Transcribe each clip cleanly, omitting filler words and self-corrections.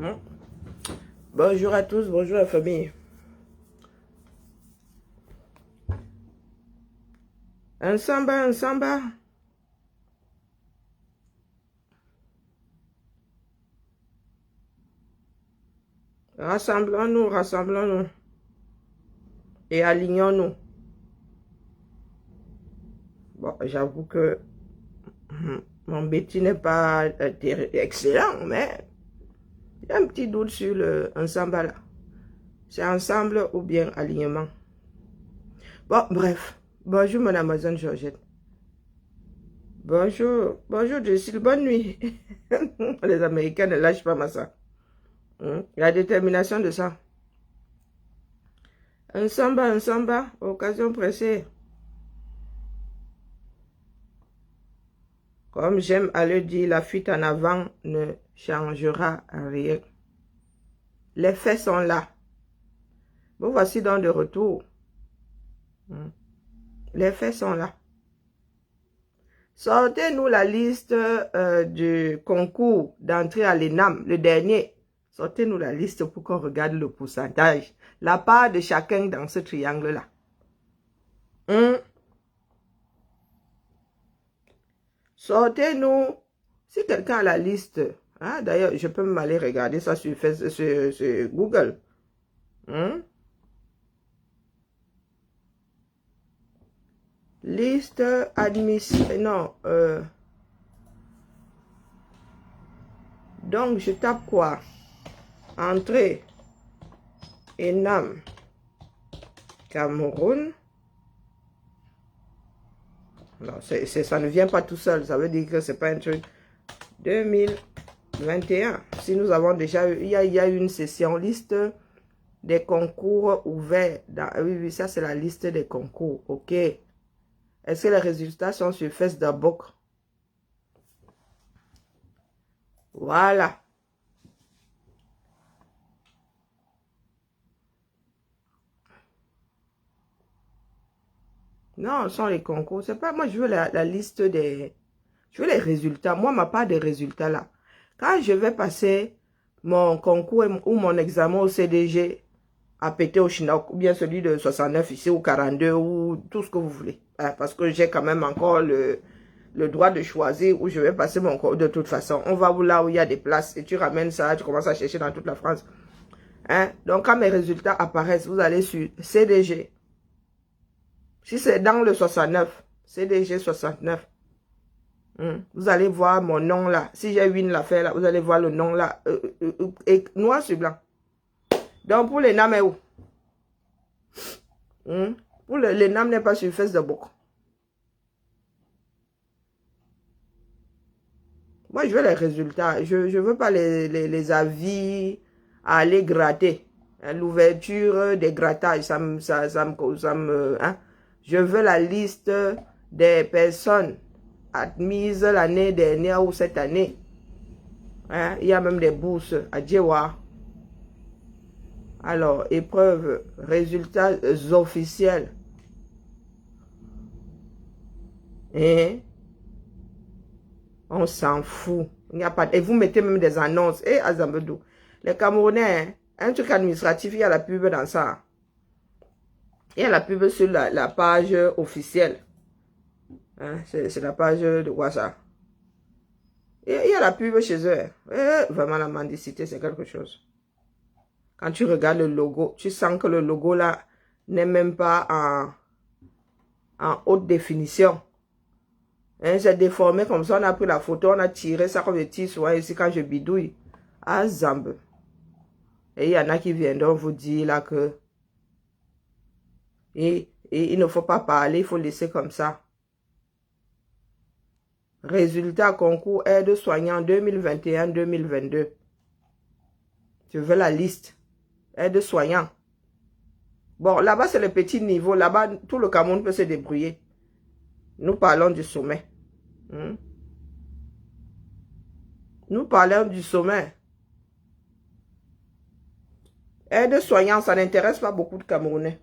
Hmm. Bonjour à tous, bonjour la famille. Un samba, un samba. Rassemblons-nous, rassemblons-nous. Et alignons-nous. Bon, j'avoue que mon Betty n'est pas excellent, mais il y a un petit doute sur un samba là. C'est ensemble ou bien alignement. Bon, bref. Bonjour, mon Amazon Georgette. Bonjour, bonjour, Jessie. Bonne nuit. Les Américains ne lâchent pas ma ça. La détermination de ça. Un samba, occasion pressée. Comme j'aime à le dire, la fuite en avant ne changera rien. Les faits sont là. Vous voici donc de retour. Les faits sont là. Sortez-nous la liste du concours d'entrée à l'ENAM, le dernier. Sortez-nous la liste pour qu'on regarde le pourcentage. La part de chacun dans ce triangle-là. Sortez-nous. Si quelqu'un a la liste, hein, d'ailleurs, je peux m'aller regarder ça sur Google. Liste admission. Non. Donc, je tape quoi? Entrée. ENAM. Cameroun. Non, ça ne vient pas tout seul. Ça veut dire que c'est pas un truc. 2021. Si nous avons déjà eu, il y a une session liste des concours ouverts. Oui, ça c'est la liste des concours. Ok. Est-ce que les résultats sont sur Facebook? Voilà. Non, ce sont les concours. C'est pas moi, je veux la liste des... Je veux les résultats. Moi, ma part des résultats là. Quand je vais passer mon concours ou mon examen au CDG à péter au Chinook, ou bien celui de 69 ici, ou 42, ou tout ce que vous voulez. Hein, parce que j'ai quand même encore le droit de choisir où je vais passer mon cours de toute façon. On va là où il y a des places et tu ramènes ça, tu commences à chercher dans toute la France. Hein? Donc, quand mes résultats apparaissent, vous allez sur CDG. Si c'est dans le 69, CDG 69, vous allez voir mon nom là. Si j'ai une l'affaire là, vous allez voir le nom là, et noir sur blanc. Donc pour les NAM est où? Pour les NAM n'est pas sur Facebook. Moi je veux les résultats. Je ne veux pas les avis à aller gratter. Hein, l'ouverture des grattages, ça me hein. Je veux la liste des personnes admises l'année dernière ou cette année. Hein, il y a même des bourses à Djewa. Alors, épreuve, résultats officiels. Et on s'en fout. Il n'y a pas. Et vous mettez même des annonces. Et Azambedou, les Camerounais, hein, un truc administratif, il y a la pub dans ça. Il y a la pub sur la page officielle. Hein, c'est la page de WhatsApp. Et il y a la pub chez eux. Et vraiment, la mendicité, c'est quelque chose. Quand tu regardes le logo, tu sens que le logo là n'est même pas en haute définition. Hein, c'est déformé comme ça. On a pris la photo, on a tiré ça comme je tire souvent ici quand je bidouille. Ah, Zambe. Et il y en a qui viendront vous dire là que et il ne faut pas parler, il faut laisser comme ça. Résultat concours aide-soignant 2021-2022. Je veux la liste. Aide-soignant. Bon, là-bas, c'est le petit niveau. Là-bas, tout le Cameroun peut se débrouiller. Nous parlons du sommet. Nous parlons du sommet. Aide-soignant, ça n'intéresse pas beaucoup de Camerounais.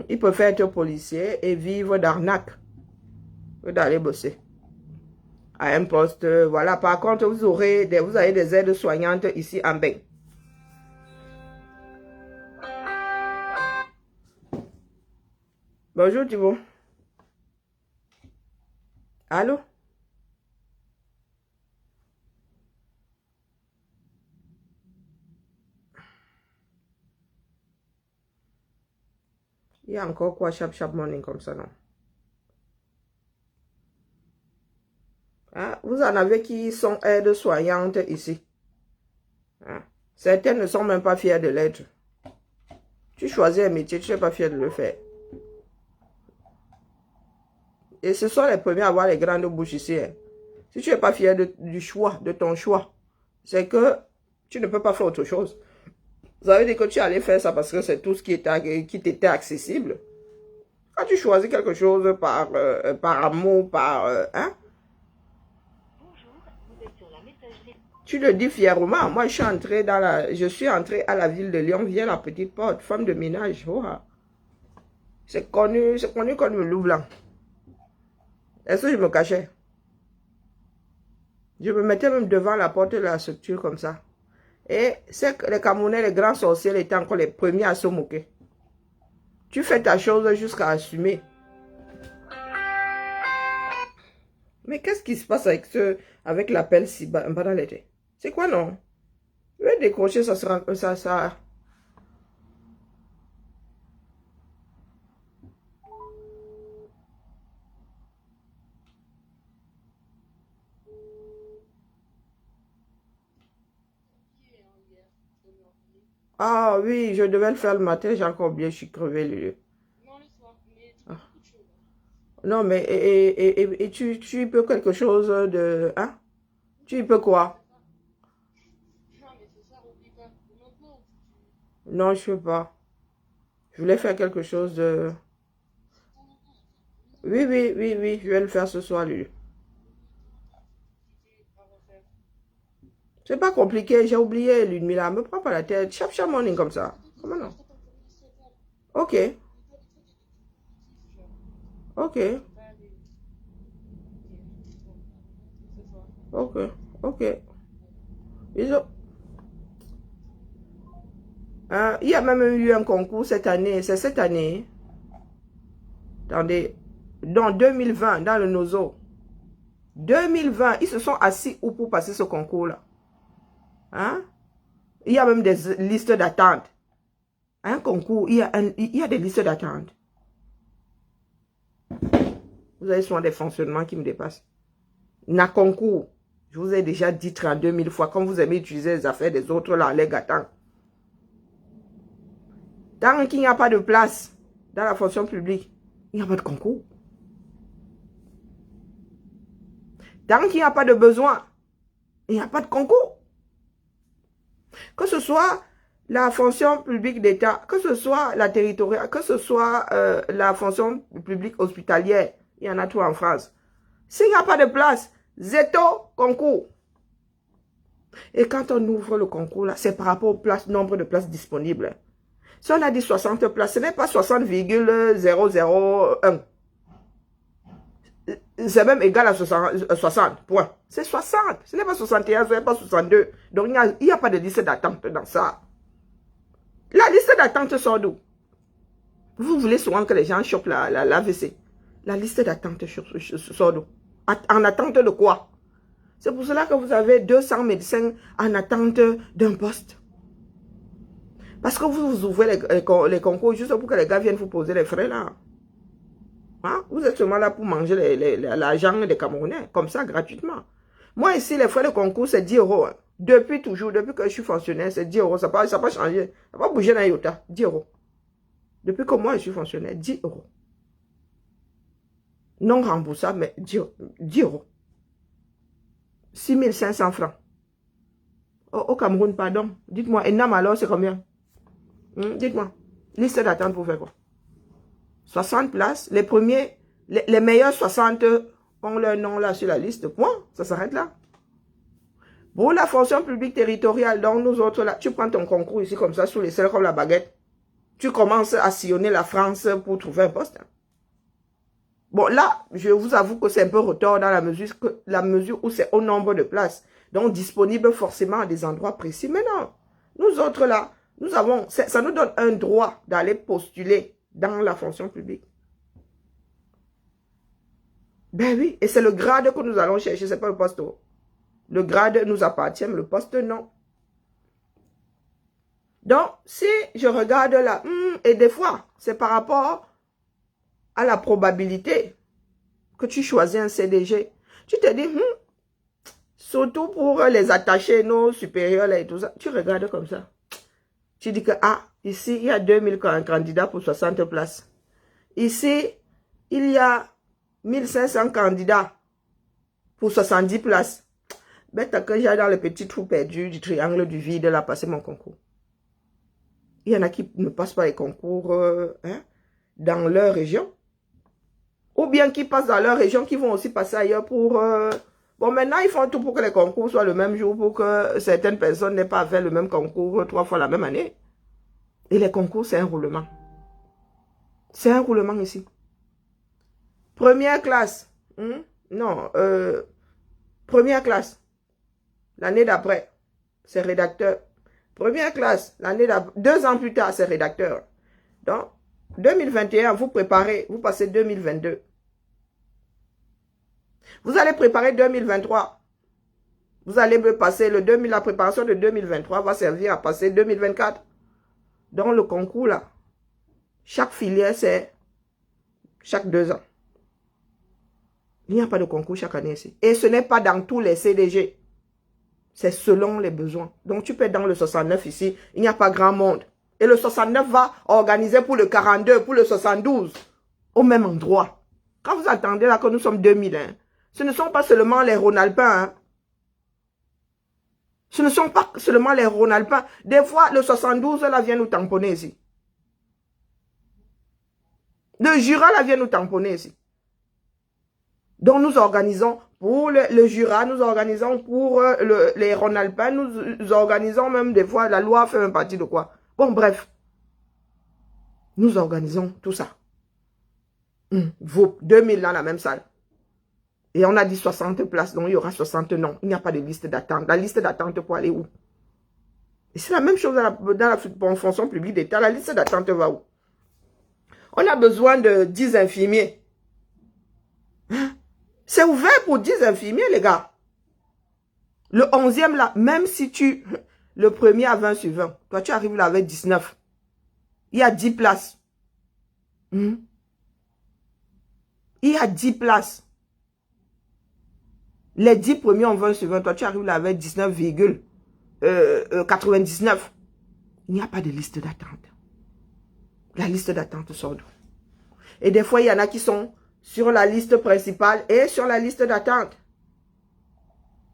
Ils préfèrent être policiers et vivre d'arnaque que d'aller bosser. à un poste. Voilà, par contre, vous avez des aides soignantes ici en bain. Bonjour Thibaut. Allô? Il y a encore quoi, chap morning comme ça, non? Hein? Vous en avez qui sont aides soignantes ici. Hein? Certaines ne sont même pas fières de l'être. Tu choisis un métier, tu n'es pas fier de le faire. Et ce sont les premiers à avoir les grandes bouches ici. Hein. Si tu n'es pas fier du choix, de ton choix, c'est que tu ne peux pas faire autre chose. Vous avez dit que tu allais faire ça parce que c'est tout ce qui t'était accessible. Quand tu choisis quelque chose par amour, hein? Tu le dis fièrement. Moi, je suis entrée à la ville de Lyon via la petite porte, femme de ménage. Oh, c'est connu comme le loup blanc. Est-ce que je me cachais? Je me mettais même devant la porte de la structure comme ça. Et c'est que les Camerounais, les grands sorciers étaient encore les premiers à se moquer. Tu fais ta chose jusqu'à assumer. Mais qu'est-ce qui se passe avec l'appel si bas dans l'été? C'est quoi non? Je vais décrocher, ça sera ça. Ah oui, je devais le faire le matin, j'ai encore oublié, je suis crevé. Non, le soir, mais tu Ah. fais beaucoup de choses. Non, mais et tu peux quelque chose de... Hein? Tu y peux quoi? Non, mais ce soir, oublie pas. Maintenant, Non, je ne peux pas. Je voulais faire quelque chose de... Oui, oui, oui, oui, je vais le faire ce soir, lui. à refaire. C'est pas compliqué, j'ai oublié, Ludmila. Me prends pas la tête. Chap morning comme ça. Comment non? Ok, ok, ok, ok. Bisous. Hein, il y a même eu un concours cette année. C'est cette année. Attendez. Dans 2020, dans le Nozo. 2020, ils se sont assis où pour passer ce concours-là? Hein? Il y a même des listes d'attente. Un concours, il y a des listes d'attente. Vous avez souvent des fonctionnements qui me dépassent. Na concours, je vous ai déjà dit 32 000 fois, quand vous aimez utiliser les affaires des autres, là, les gâtants. Tant qu'il n'y a pas de place dans la fonction publique, il n'y a pas de concours. Tant qu'il n'y a pas de besoin, il n'y a pas de concours. Que ce soit la fonction publique d'État, que ce soit la territoriale, que ce soit la fonction publique hospitalière, il y en a tout en France. S'il n'y a pas de place, zéro concours. Et quand on ouvre le concours, là, c'est par rapport au nombre de places disponibles. Si on a dit 60 places, ce n'est pas 60,001. C'est même égal à 60, point. C'est 60. Ce n'est pas 61, ce n'est pas 62. Donc, il n'y a pas de liste d'attente dans ça. La liste d'attente sort d'où? Vous voulez souvent que les gens chopent la WC. La liste d'attente sort d'où? En attente de quoi? C'est pour cela que vous avez 200 médecins en attente d'un poste. Parce que vous ouvrez les concours juste pour que les gars viennent vous poser les frais là. Hein? Vous êtes seulement là pour manger l'argent des Camerounais, comme ça, gratuitement. Moi ici, les frais de concours, c'est 10 euros. Hein. Depuis toujours, depuis que je suis fonctionnaire, c'est 10 euros. Ça n'a pas changé. Ça n'a pas bougé dans Iota. 10 euros. Depuis que moi, je suis fonctionnaire, 10 euros. Non remboursable, mais 10 euros. 6 500 francs. Au Cameroun, pardon. Dites-moi, Enam alors, c'est combien? Dites-moi. Liste d'attente pour faire quoi? 60 places. Les premiers, les meilleurs 60 ont leur nom là sur la liste. Point. Ça s'arrête là. Pour la fonction publique territoriale, donc nous autres là, tu prends ton concours ici comme ça, sous les selles comme la baguette. Tu commences à sillonner la France pour trouver un poste. Bon, là, je vous avoue que c'est un peu retard dans la mesure où c'est au nombre de places. Donc, disponible forcément à des endroits précis. Mais non, nous autres là, ça nous donne un droit d'aller postuler dans la fonction publique. Ben oui, et c'est le grade que nous allons chercher, c'est pas le poste. Le grade nous appartient, mais le poste non. Donc, si je regarde là, et des fois, c'est par rapport à la probabilité que tu choisis un CDG. Tu te dis, surtout pour les attachés, nos supérieurs là et tout ça, tu regardes comme ça. Tu dis que, ici, il y a 2000 candidats pour 60 places. Ici, il y a 1500 candidats pour 70 places. Ben, t'as que j'ai dans le petit trou perdu du triangle du vide là, passer mon concours. Il y en a qui ne passent pas les concours dans leur région. Ou bien qui passent dans leur région, qui vont aussi passer ailleurs pour... Bon, maintenant, ils font tout pour que les concours soient le même jour, pour que certaines personnes n'aient pas fait le même concours 3 fois la même année. Et les concours, c'est un roulement. C'est un roulement ici. Première classe. Non, première classe. L'année d'après, c'est rédacteur. Première classe, l'année d'après, 2 ans plus tard, c'est rédacteur. Donc, 2021, vous préparez, vous passez 2022. Vous allez préparer 2023. Vous allez passer la préparation de 2023 va servir à passer 2024. Dans le concours, là, chaque filière, c'est chaque 2 ans. Il n'y a pas de concours chaque année ici. Et ce n'est pas dans tous les CDG. C'est selon les besoins. Donc, tu peux être dans le 69 ici. Il n'y a pas grand monde. Et le 69 va organiser pour le 42, pour le 72, au même endroit. Quand vous attendez là que nous sommes 2000, ce ne sont pas seulement les Rhône-Alpins. Ce ne sont pas seulement les Rhône-Alpins. Des fois, le 72 là vient nous tamponner ici. Le Jura là vient nous tamponner ici. Donc, nous organisons pour le Jura, nous organisons pour les Rhône-Alpins, nous organisons même des fois, la loi fait un partie de quoi. Bon, bref. Nous organisons tout ça. Vous, 2000 dans la même salle. Et on a dit 60 places, donc il y aura 60 noms. Il n'y a pas de liste d'attente. La liste d'attente pour aller où? Et c'est la même chose dans la fonction publique d'État. La liste d'attente va où? On a besoin de 10 infirmiers. C'est ouvert pour 10 infirmiers, les gars. Le 11e, là, même si le premier à 20 sur 20, toi, tu arrives là avec 19. Il y a 10 places. Il y a 10 places. Les 10 premiers ont 20 sur 20. Toi, tu arrives là avec 19,99. Il n'y a pas de liste d'attente. La liste d'attente sort d'où? Et des fois, il y en a qui sont sur la liste principale et sur la liste d'attente.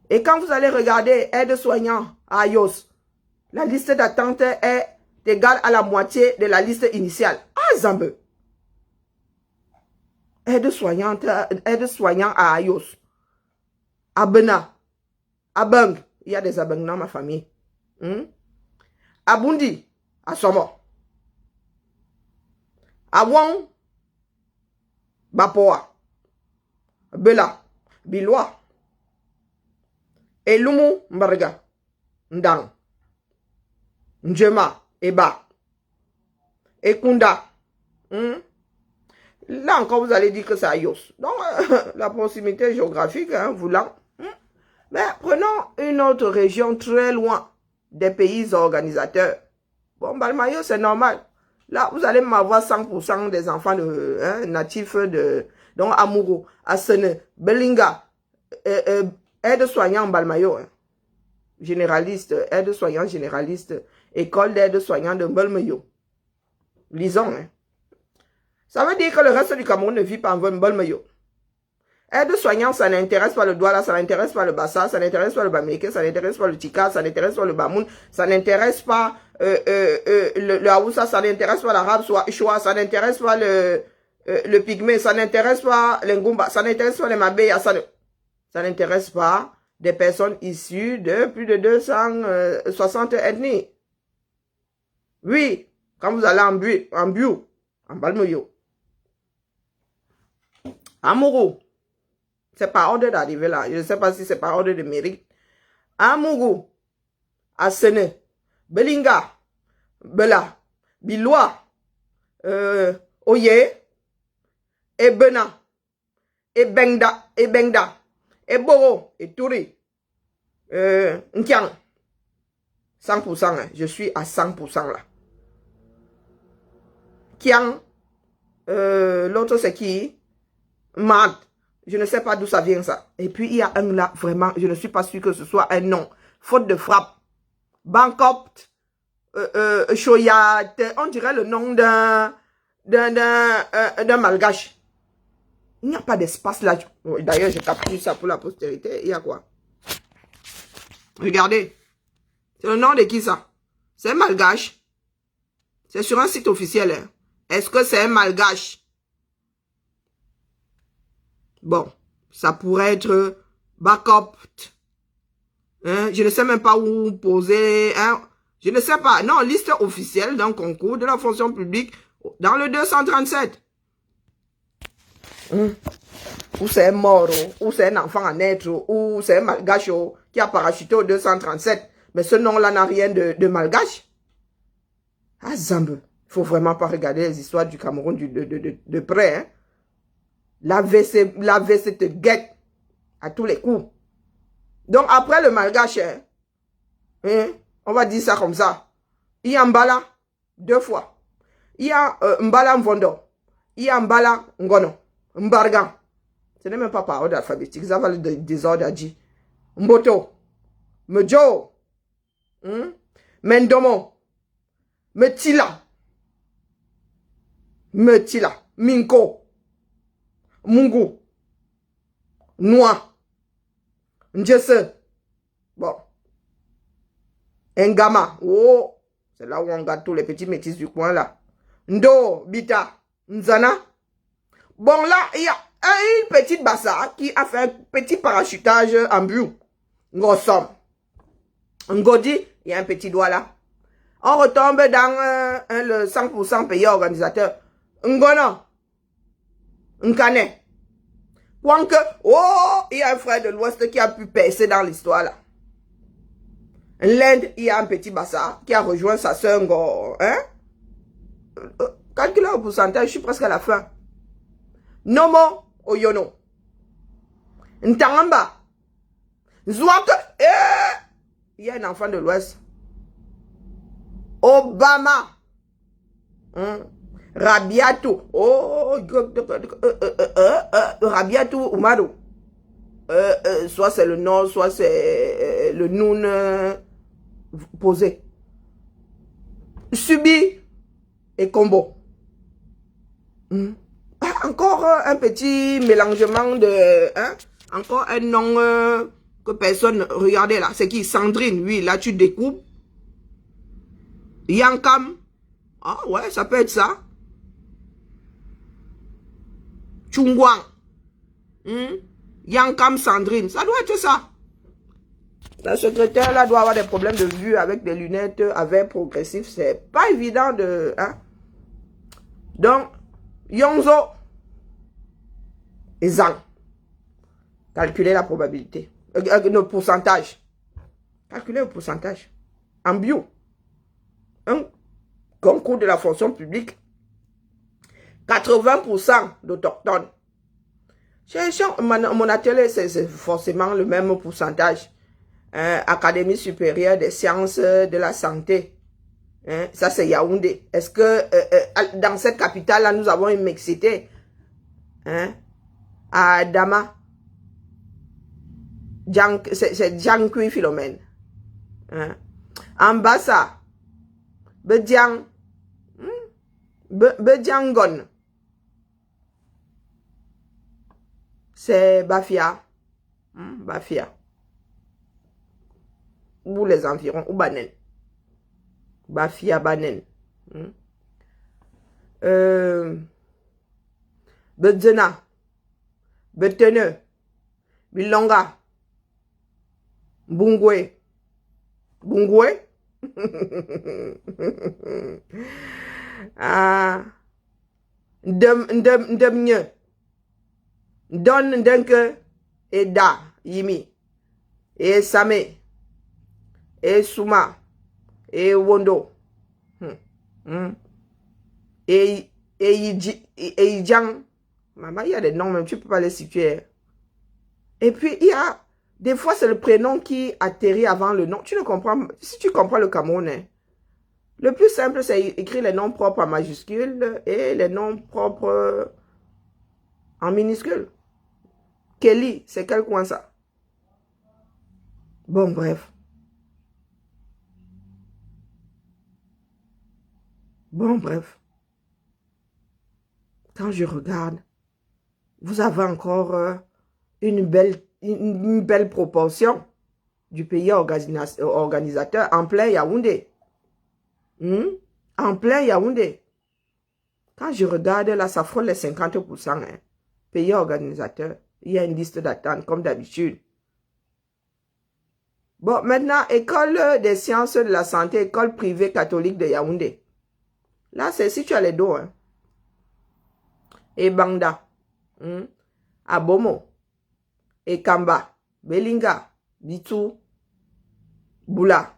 Et quand vous allez regarder aide-soignant à IOS, la liste d'attente est égale à la moitié de la liste initiale. Ah, Zambe! Aide-soignant à IOS. À Bena. À Bang. Il y a des Abang dans ma famille. À Bundi. À Somo. À Wang. Bapoa. Bela. Biloa. Elumu Mbarga. Ndang. Njema. Eba. Ekunda. Là encore, vous allez dire que c'est à Yos. Donc, la proximité géographique, voulant. Mais prenons une autre région très loin des pays organisateurs. Bon, Balmayo, c'est normal. Là, vous allez m'avoir 100% des enfants natifs de... Donc, Amouro, Asene, Belinga, aide-soignant Balmayo. Généraliste, aide-soignant généraliste, école d'aide-soignant de Balmayo. Lisons, Ça veut dire que le reste du Cameroun ne vit pas en Balmayo. Aide-soignant, ça n'intéresse pas le Douala, ça n'intéresse pas le Bassa, ça n'intéresse pas le Bameke, ça n'intéresse pas le Tika, ça n'intéresse pas le Bamoun, ça n'intéresse pas le Haoussa, ça n'intéresse pas l'arabe, Choua, ça n'intéresse pas le Pygmée, ça n'intéresse pas les Ngumba, ça n'intéresse pas les Mabéya, ça n'intéresse pas des personnes issues de plus de 260 ethnies. Oui, quand vous allez en Biou, en Balmayo, Amourou. C'est par ordre d'arriver là. Je ne sais pas si c'est par ordre de mérite. Amourou. Asene. Belinga. Bela. Biloua. Oye. Ebena. Ebengda. Ebengda. Eboro. Etouri. Nkiang. 100%. Hein. Je suis à 100% là. Kiang. L'autre c'est qui? Mad. Je ne sais pas d'où ça vient ça. Et puis il y a un là, vraiment, je ne suis pas sûr que ce soit un nom. Faute de frappe. Bangkok. Choyat. On dirait le nom d'un malgache. Il n'y a pas d'espace là. D'ailleurs, j'ai capturé ça pour la postérité. Il y a quoi? Regardez. C'est le nom de qui ça? C'est un malgache. C'est sur un site officiel. Hein. Est-ce que c'est un malgache? Bon, ça pourrait être backup. Hein? Je ne sais même pas où poser. Hein? Je ne sais pas. Non, liste officielle d'un concours de la fonction publique dans le 237. Ou c'est un mort, ou c'est un enfant à naître, ou c'est un malgache qui a parachuté au 237. Mais ce nom-là n'a rien de malgache. Ah, Zambe. Il faut vraiment pas regarder les histoires du Cameroun de près. Hein? La VC te guette à tous les coups. Donc, après le malgache, hein, on va dire ça comme ça. Il y a Mbala, 2 fois. Il y a Mbala Mvondo. Il y a Mbala Ngono. Mbargan. Ce n'est même pas par ordre alphabétique. Ça va le désordre à dire. Mboto. Mjo. Mendomo. Metila. Minko. Mungu. Noa. Njese. Bon. Ngama. Oh. C'est là où on garde tous les petits métis du coin là. Ndo. Bita. Nzana. Bon là, il y a une petite bassa qui a fait un petit parachutage en but. Ngosom. Ngodi, il y a un petit doigt là. On retombe dans le 100% payé organisateur. Ngono. Nkane. Quoique, oh, il y a un frère de l'Ouest qui a pu percer dans l'histoire là. L'Inde, il y a un petit bassa qui a rejoint sa soeur Ngo. Hein? Calculez le pourcentage, je suis presque à la fin. Nomo Oyono. Ntangamba. Zouak. Il y a un enfant de l'Ouest. Obama. Rabiatou. Oh. Rabiatou Umaru. Soit c'est le nom, soit c'est le noun posé. Subi et combo. Encore un petit mélangement de... Hein? Encore un nom que personne... Regardez là, c'est qui? Sandrine, oui, là tu découpes. Yankam. Ah ouais, ça peut être ça. Chungwang. Yankam Sandrine, ça doit être ça. La secrétaire là doit avoir des problèmes de vue avec des lunettes avec progressif. C'est pas évident de... Hein? Donc, Yonzo et Zang. Calculez la probabilité. Le pourcentage. Calculez le pourcentage. En bio. Un concours de la fonction publique. 80% d'autochtones. Mon atelier, c'est forcément le même pourcentage. Académie supérieure des sciences de la santé. Ça, c'est Yaoundé. Est-ce que dans cette capitale-là, nous avons une mixité? À Dama. C'est Djankui Philomène. En bas, ça. Bedjang. Bedjangon. C'est Bafia. Bafia. Ou les environs. Ou Banen. Bafia Banen. Bedzena. Betene. Bilonga. Bungwe. Bungwe. Ndemnye. Don Ndenke, et Da, Yimi, et Samé, et Souma, et Wondo, et Yidjang. Maman, il y a des noms, même tu ne peux pas les situer. Et puis, il y a, des fois, c'est le prénom qui atterrit avant le nom. Tu ne comprends, si tu comprends le Camerounais, le plus simple, c'est écrire les noms propres en majuscules et les noms propres en minuscules. Kelly, c'est quel coin ça? Bon, bref. Bon, bref. Quand je regarde, vous avez encore une belle proportion du pays organisateur en plein Yaoundé. En plein Yaoundé. Quand je regarde là, ça frôle les 50%. Hein. Pays organisateur, il y a une liste d'attente comme d'habitude. Bon, maintenant, école des sciences de la santé, école privée catholique de Yaoundé. Là, c'est si tu as les dos. Hein. Et Banda, Abomo, et Kamba, Belinga, Bitou, Boula,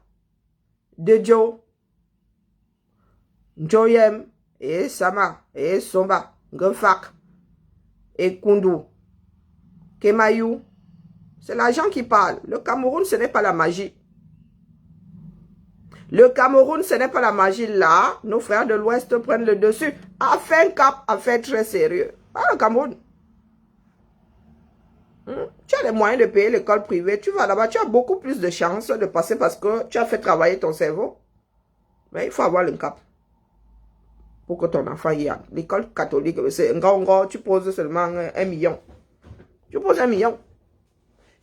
Dejo, Njoyem, et Sama, et Somba, Ngefak, et Kundu, Kemayou. C'est l'argent qui parle. Le Cameroun, ce n'est pas la magie. Le Cameroun, ce n'est pas la magie. Là, nos frères de l'Ouest prennent le dessus. A fait un cap, a fait très sérieux. Pas le Cameroun. Tu as les moyens de payer l'école privée. Tu vas là-bas, tu as beaucoup plus de chances de passer parce que tu as fait travailler ton cerveau. Mais il faut avoir le cap. Pour que ton enfant y aille. L'école catholique, c'est un grand, tu poses seulement 1 million. Tu poses 1 million.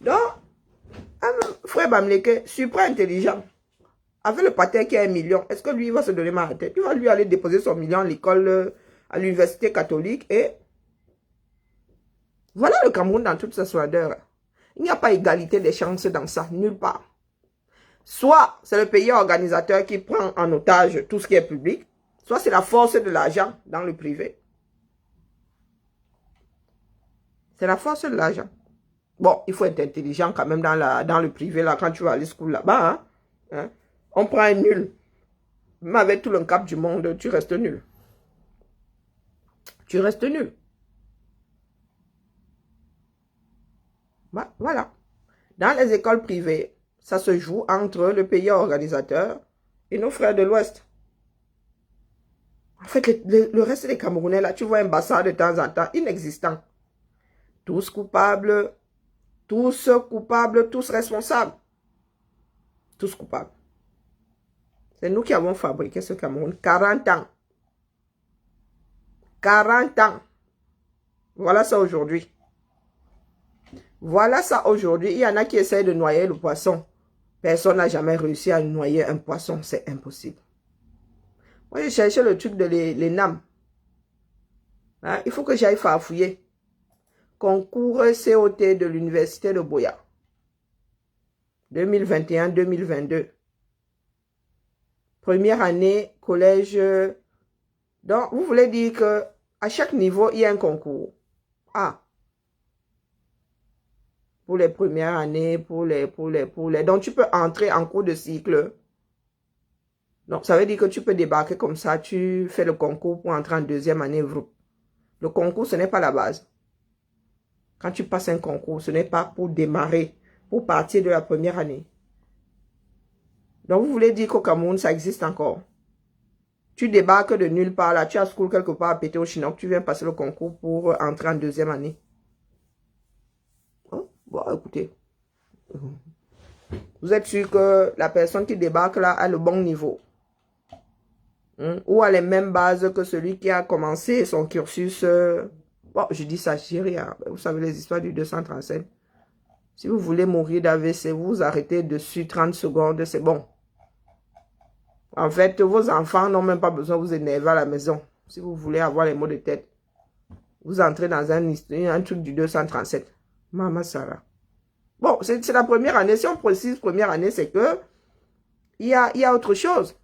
Donc, frère Bamleke, super intelligent. Avec le pater qui a 1 million, est-ce que lui il va se donner mal à la tête? Il va lui aller déposer son million à l'école, à l'université catholique et voilà le Cameroun dans toute sa splendeur. Il n'y a pas égalité des chances dans ça, nulle part. Soit c'est le pays organisateur qui prend en otage tout ce qui est public, soit c'est la force de l'argent dans le privé. C'est la force de l'argent. Bon, il faut être intelligent quand même dans le privé, là, quand tu vas aller school là-bas. Hein? On prend un nul. Mais avec tout le cap du monde, tu restes nul. Tu restes nul. Bah, voilà. Dans les écoles privées, ça se joue entre le pays organisateur et nos frères de l'Ouest. En fait, le reste des Camerounais, là, tu vois un bassin de temps en temps, inexistant. Tous coupables, tous responsables. Tous coupables. C'est nous qui avons fabriqué ce Cameroun. 40 ans. 40 ans. Voilà ça aujourd'hui. Voilà ça aujourd'hui. Il y en a qui essayent de noyer le poisson. Personne n'a jamais réussi à noyer un poisson. C'est impossible. Moi, j'ai cherché le truc de l'ENAM. Hein? Il faut que j'aille farfouiller. Concours COT de l'université de Boya. 2021-2022. Première année, collège. Donc, vous voulez dire que à chaque niveau, il y a un concours. Ah. Pour les premières années, pour les. Donc, tu peux entrer en cours de cycle. Donc, ça veut dire que tu peux débarquer comme ça, tu fais le concours pour entrer en deuxième année. Le concours, ce n'est pas la base. Quand tu passes un concours, ce n'est pas pour démarrer, pour partir de la première année. Donc, vous voulez dire qu'au Cameroun, ça existe encore. Tu débarques de nulle part, là, tu as school quelque part à péter au Chinook, tu viens passer le concours pour entrer en deuxième année. Oh, bon, écoutez. Vous êtes sûr que la personne qui débarque là a le bon niveau? Ou a les mêmes bases que celui qui a commencé son cursus. Bon, je dis ça, je dis rien. Vous savez les histoires du 237. Si vous voulez mourir d'AVC, vous arrêtez dessus 30 secondes, c'est bon. En fait, vos enfants n'ont même pas besoin de vous énerver à la maison. Si vous voulez avoir les maux de tête, vous entrez dans un truc du 237. Maman Sarah. Bon, c'est la première année. Si on précise première année, c'est que il y a autre chose.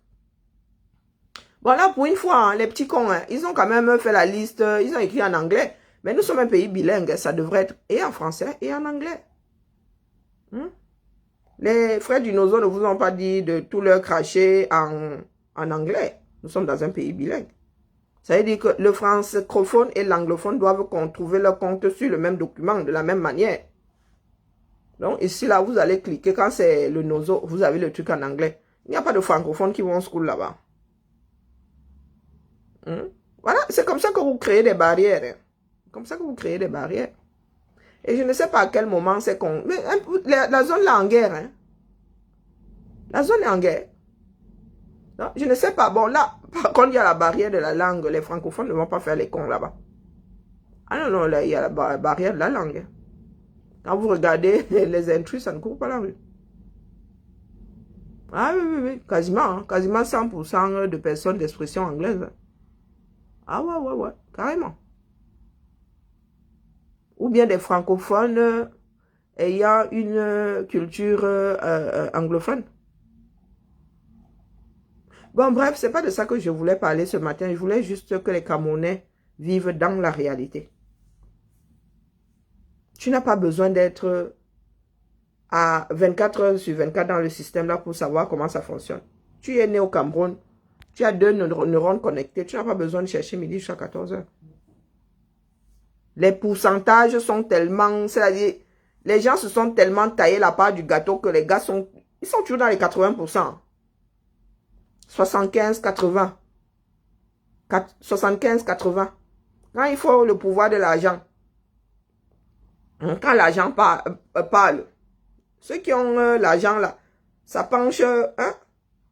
Bon, là, pour une fois, hein, les petits cons, hein, ils ont quand même fait la liste, ils ont écrit en anglais. Mais nous sommes un pays bilingue, ça devrait être et en français et en anglais. Les frères Dinozo ne vous ont pas dit de tout leur cracher en anglais. Nous sommes dans un pays bilingue. Ça veut dire que le francophone et l'anglophone doivent trouver leur compte sur le même document, de la même manière. Donc ici, là, vous allez cliquer. Quand c'est le nozo, vous avez le truc en anglais. Il n'y a pas de francophones qui vont en school là-bas. Voilà, c'est comme ça que vous créez des barrières. Hein. Comme ça que vous créez des barrières. Et je ne sais pas à quel moment c'est qu'on... Mais la zone là en guerre. Hein. La zone est en guerre. Non, je ne sais pas. Bon, là, par contre, il y a la barrière de la langue. Les francophones ne vont pas faire les cons là-bas. Ah non, non, là, il y a la barrière de la langue. Quand vous regardez les intrus, ça ne court pas la rue. Ah oui, oui, oui. Quasiment, hein, quasiment 100% de personnes d'expression anglaise. Ah ouais, ouais, ouais. Carrément. Ou bien des francophones ayant une culture anglophone. Bon, bref, c'est pas de ça que je voulais parler ce matin. Je voulais juste que les Camerounais vivent dans la réalité. Tu n'as pas besoin d'être à 24 heures sur 24 dans le système là pour savoir comment ça fonctionne. Tu es né au Cameroun, tu as 2 neurones connectés, tu n'as pas besoin de chercher midi jusqu'à 14 heures. Les pourcentages sont tellement, c'est-à-dire, les gens se sont tellement taillés la part du gâteau que les gars sont, ils sont toujours dans les 80%. 75, 80. 75, 80. Quand il faut le pouvoir de l'argent, quand l'argent parle, ceux qui ont l'argent là, ça penche, hein,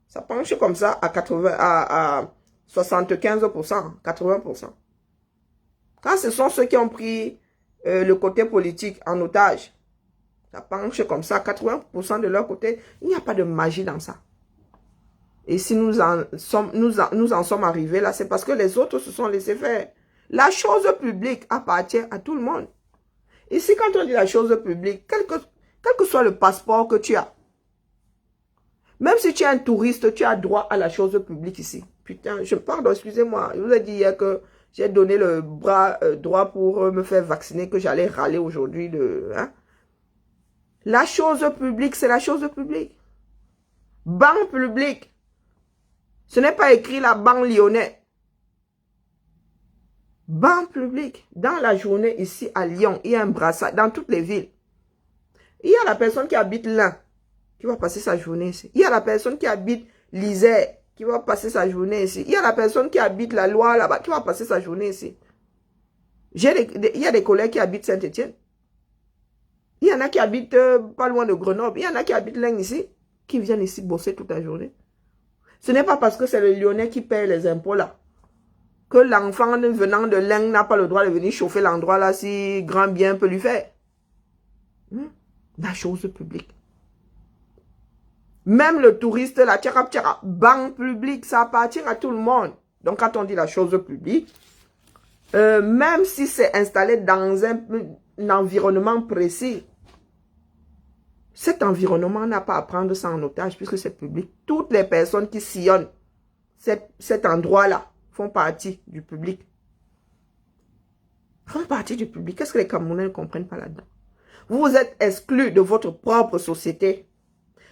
ça penche comme ça à 80, à 75%, 80%. Quand ce sont ceux qui ont pris le côté politique en otage, ça penche comme ça, 80% de leur côté, il n'y a pas de magie dans ça. Et si nous en sommes arrivés là, c'est parce que les autres se sont laissés faire. La chose publique appartient à tout le monde. Ici, quand on dit la chose publique, quel que soit le passeport que tu as, même si tu es un touriste, tu as droit à la chose publique ici. Putain, pardon, excusez-moi, je vous ai dit hier que j'ai donné le bras droit pour me faire vacciner, que j'allais râler aujourd'hui. Hein? La chose publique, c'est la chose publique. Banque publique. Ce n'est pas écrit la banque lyonnais. Banque publique. Dans la journée ici à Lyon, il y a un brassard dans toutes les villes. Il y a la personne qui habite là, qui va passer sa journée ici. Il y a la personne qui habite l'Isère, qui va passer sa journée ici. Il y a la personne qui habite la Loire là-bas, qui va passer sa journée ici. Il y a des collègues qui habitent Saint-Étienne. Il y en a qui habitent pas loin de Grenoble. Il y en a qui habitent Leng ici, qui viennent ici bosser toute la journée. Ce n'est pas parce que c'est le Lyonnais qui paye les impôts là, que l'enfant venant de Leng n'a pas le droit de venir chauffer l'endroit là si grand bien peut lui faire. La chose publique. Même le touriste, la tchara, banque publique, ça appartient à tout le monde. Donc quand on dit la chose publique, même si c'est installé dans un environnement précis, cet environnement n'a pas à prendre ça en otage puisque c'est public. Toutes les personnes qui sillonnent cet endroit-là font partie du public. Font partie du public. Qu'est-ce que les Camerounais ne comprennent pas là-dedans? Vous êtes exclus de votre propre société.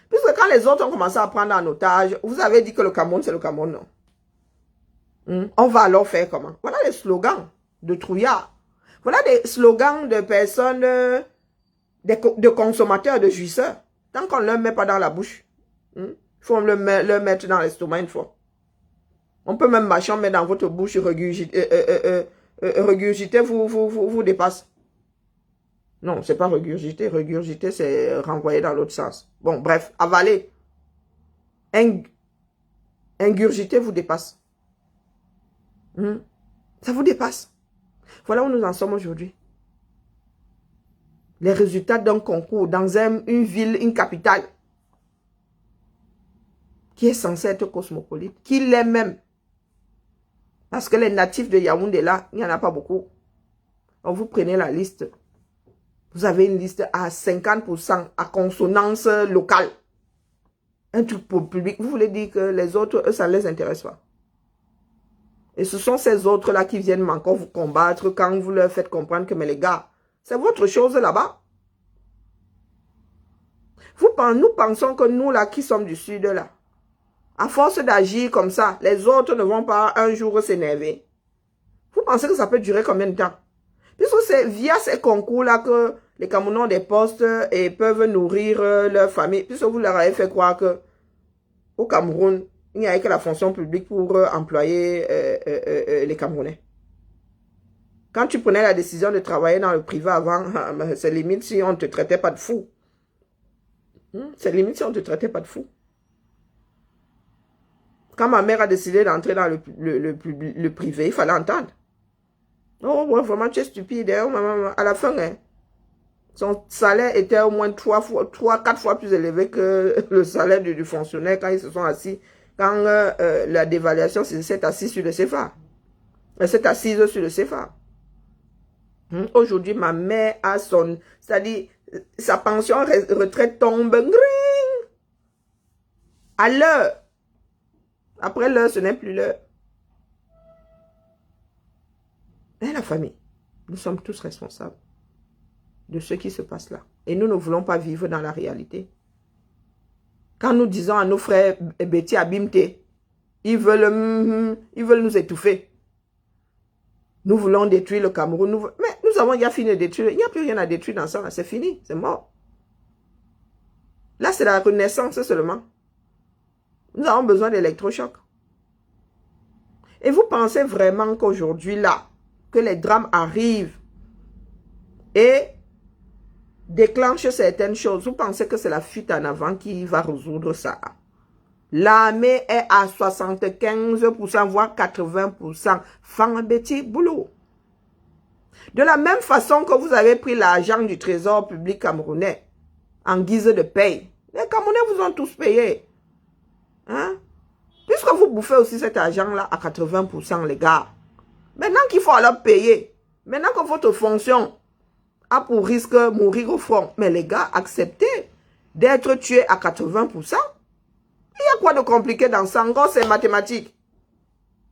Puisque quand les autres ont commencé à prendre en otage, vous avez dit que le Cameroun, c'est le Cameroun, non? On va alors faire comment? Voilà les slogans de trouillards. Voilà des slogans de personnes, de consommateurs, de jouisseurs. Tant qu'on ne leur met pas dans la bouche, il faut leur mettre dans l'estomac une fois. On peut même marcher, mettre dans votre bouche, regurgiter vous dépasse. Non, c'est pas regurgiter. Regurgiter, c'est renvoyer dans l'autre sens. Bon, bref, avaler. Ingurgiter vous dépasse. Ça vous dépasse. Voilà où nous en sommes aujourd'hui. Les résultats d'un concours dans une ville, une capitale, qui est censée être cosmopolite, qui l'est même. Parce que les natifs de Yaoundé là, il n'y en a pas beaucoup. Donc vous prenez la liste. Vous avez une liste à 50% à consonance locale. Un truc pour le public. Vous voulez dire que les autres, eux, ça ne les intéresse pas. Et ce sont ces autres-là qui viennent encore vous combattre quand vous leur faites comprendre que, mais les gars, c'est votre chose là-bas. Nous pensons que nous, là, qui sommes du Sud, là, à force d'agir comme ça, les autres ne vont pas un jour s'énerver. Vous pensez que ça peut durer combien de temps? Puisque c'est via ces concours-là que les Camerounais ont des postes et peuvent nourrir leur famille. Puisque vous leur avez fait croire que au Cameroun, il n'y avait que la fonction publique pour employer les Camerounais. Quand tu prenais la décision de travailler dans le privé avant, c'est limite si on ne te traitait pas de fou. C'est limite si on ne te traitait pas de fou. Quand ma mère a décidé d'entrer dans le privé, il fallait entendre. Oh, ouais, vraiment, tu es stupide. Hein? À la fin, hein, son salaire était au moins 4 fois plus élevé que le salaire du fonctionnaire quand ils se sont assis. Quand la dévaluation s'est assise sur le CFA. Elle s'est assise sur le CFA. Aujourd'hui, ma mère a son... C'est-à-dire, sa pension retraite tombe à l'heure. Après l'heure, ce n'est plus l'heure. Et la famille, nous sommes tous responsables de ce qui se passe là. Et nous ne voulons pas vivre dans la réalité. Quand nous disons à nos frères Betty Abimte, ils veulent nous étouffer. Nous voulons détruire le Cameroun. Mais nous avons déjà fini de détruire. Il n'y a plus rien à détruire dans ça. C'est fini. C'est mort. Là, c'est la renaissance seulement. Nous avons besoin d'électrochocs. Et vous pensez vraiment qu'aujourd'hui, là, que les drames arrivent et déclenchent certaines choses, vous pensez que c'est la fuite en avant qui va résoudre ça? L'armée est à 75%, voire 80%. Fangabeti boulot. De la même façon que vous avez pris l'argent du trésor public camerounais en guise de paye, les Camerounais vous ont tous payé. Hein? Puisque vous bouffez aussi cet argent-là à 80%, les gars. Maintenant qu'il faut alors payer, maintenant que votre fonction a pour risque mourir au front, mais les gars, acceptez d'être tués à 80%. Il y a quoi de compliqué dans ça? Encore, c'est mathématique.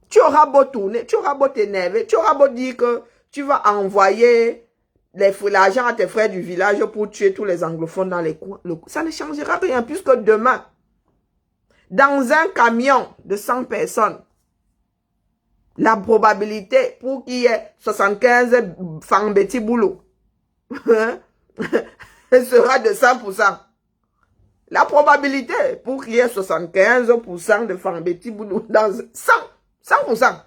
Tu auras beau tourner, tu auras beau t'énerver, tu auras beau dire que tu vas envoyer l'argent à tes frères du village pour tuer tous les anglophones dans les coins. Ça ne changera rien puisque demain, dans un camion de 100 personnes, la probabilité pour qu'il y ait 75 Fangabeti boulot sera de 100%. La probabilité pour qu'il y ait 75% de Fangabeti boulot dans 100%.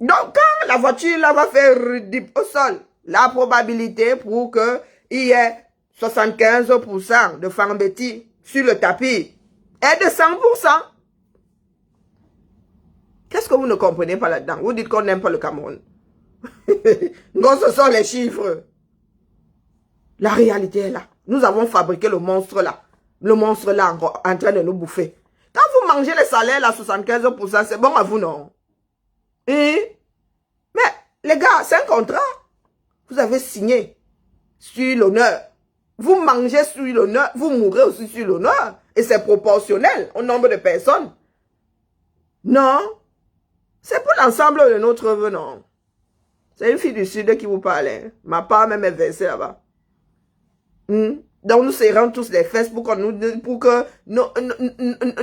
Donc, quand la voiture là va faire dip au sol, la probabilité pour qu'il y ait 75% de Fangabeti sur le tapis est de 100%. Qu'est-ce que vous ne comprenez pas là-dedans? Vous dites qu'on n'aime pas le Cameroun. Non, ce sont les chiffres. La réalité est là. Nous avons fabriqué le monstre là. Le monstre là en train de nous bouffer. Quand vous mangez les salaires là, 75%, c'est bon à vous, non? Et, mais les gars, c'est un contrat. Vous avez signé sur l'honneur. Vous mangez sur l'honneur, vous mourrez aussi sur l'honneur. Et c'est proportionnel au nombre de personnes. Non. C'est pour l'ensemble de notre œuvre, non. C'est une fille du Sud qui vous parle. Hein. Ma part même est versée là-bas. Donc nous serrons tous les fesses pour que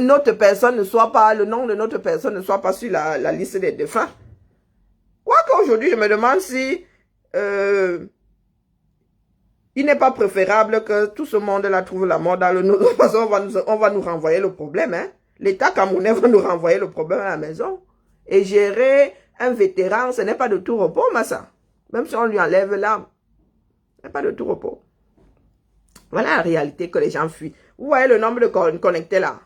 notre personne ne soit pas, le nom de notre personne ne soit pas sur la liste des défunts. Quoique aujourd'hui, je me demande si il n'est pas préférable que tout ce monde-là trouve la mort dans le nôtre. Parce qu'on va nous renvoyer le problème. Hein. L'État camerounais va nous renvoyer le problème à la maison. Et gérer un vétéran, ce n'est pas de tout repos, Massa. Même si on lui enlève l'âme. Ce n'est pas de tout repos. Voilà la réalité que les gens fuient. Vous voyez le nombre de connectés là.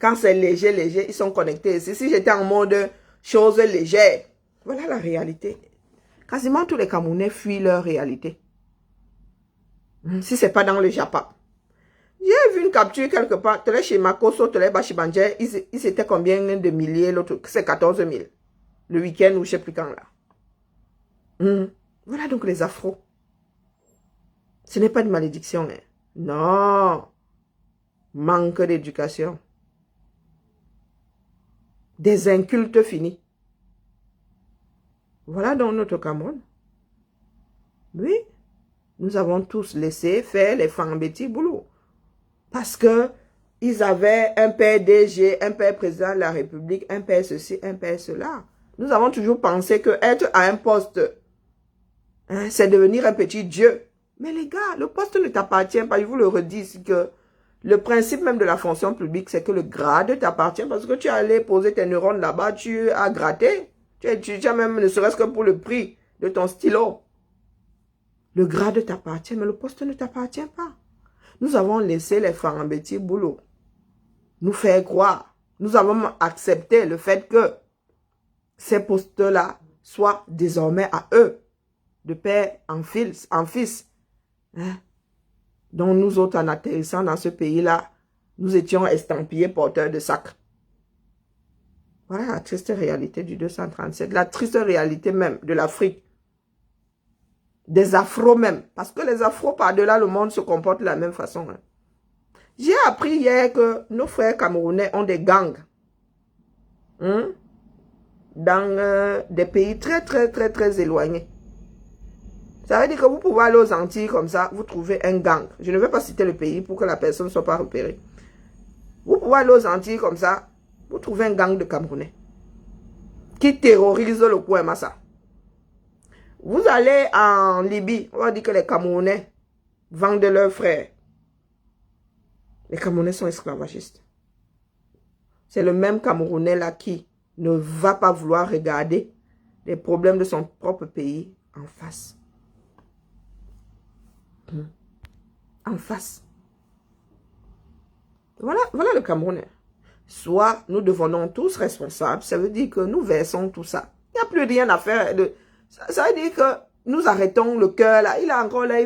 Quand c'est léger, ils sont connectés ici. Si j'étais en mode chose légère, voilà la réalité. Quasiment tous les Camerounais fuient leur réalité. Si ce n'est pas dans le Japon. J'ai vu une capture quelque part. Télé chez Makoso, télé Bachibanje, ils étaient combien de milliers, l'autre, c'est 14 000. Le week-end ou je ne sais plus quand là. Voilà donc les afros. Ce n'est pas de malédiction. Hein. Non. Manque d'éducation. Des incultes finis. Voilà donc notre Cameroun. Oui, nous avons tous laissé faire les fambétis boulot. Parce que ils avaient un père DG, un père président de la République, un père ceci, un père cela. Nous avons toujours pensé que être à un poste, hein, c'est devenir un petit dieu. Mais les gars, le poste ne t'appartient pas. Je vous le redis ici que le principe même de la fonction publique, c'est que le grade t'appartient parce que tu es allé poser tes neurones là-bas, tu as gratté. Tu as même, ne serait-ce que pour le prix de ton stylo. Le grade t'appartient, mais le poste ne t'appartient pas. Nous avons laissé les Fambétis boulot nous faire croire. Nous avons accepté le fait que ces postes-là soient désormais à eux, de père en fils. Hein? Donc nous autres, en atterrissant dans ce pays-là, nous étions estampillés porteurs de sacs. Voilà la triste réalité du 237, la triste réalité même de l'Afrique. Des afros même, parce que les afros par-delà le monde se comportent de la même façon. Hein. J'ai appris hier que nos frères camerounais ont des gangs. Hein? Dans des pays très, très, très, très éloignés. Ça veut dire que vous pouvez aller aux Antilles comme ça, vous trouvez un gang. Je ne vais pas citer le pays pour que la personne ne soit pas repérée. Vous pouvez aller aux Antilles comme ça, vous trouvez un gang de Camerounais qui terrorise le coin Massa. Vous allez en Libye, on va dire que les Camerounais vendent leurs frères. Les Camerounais sont esclavagistes. C'est le même Camerounais là qui ne va pas vouloir regarder les problèmes de son propre pays en face. En face. Voilà le Camerounais. Soit nous devenons tous responsables, ça veut dire que nous versons tout ça. Il n'y a plus rien à faire. Ça veut dire que nous arrêtons le cœur là. Il a encore là,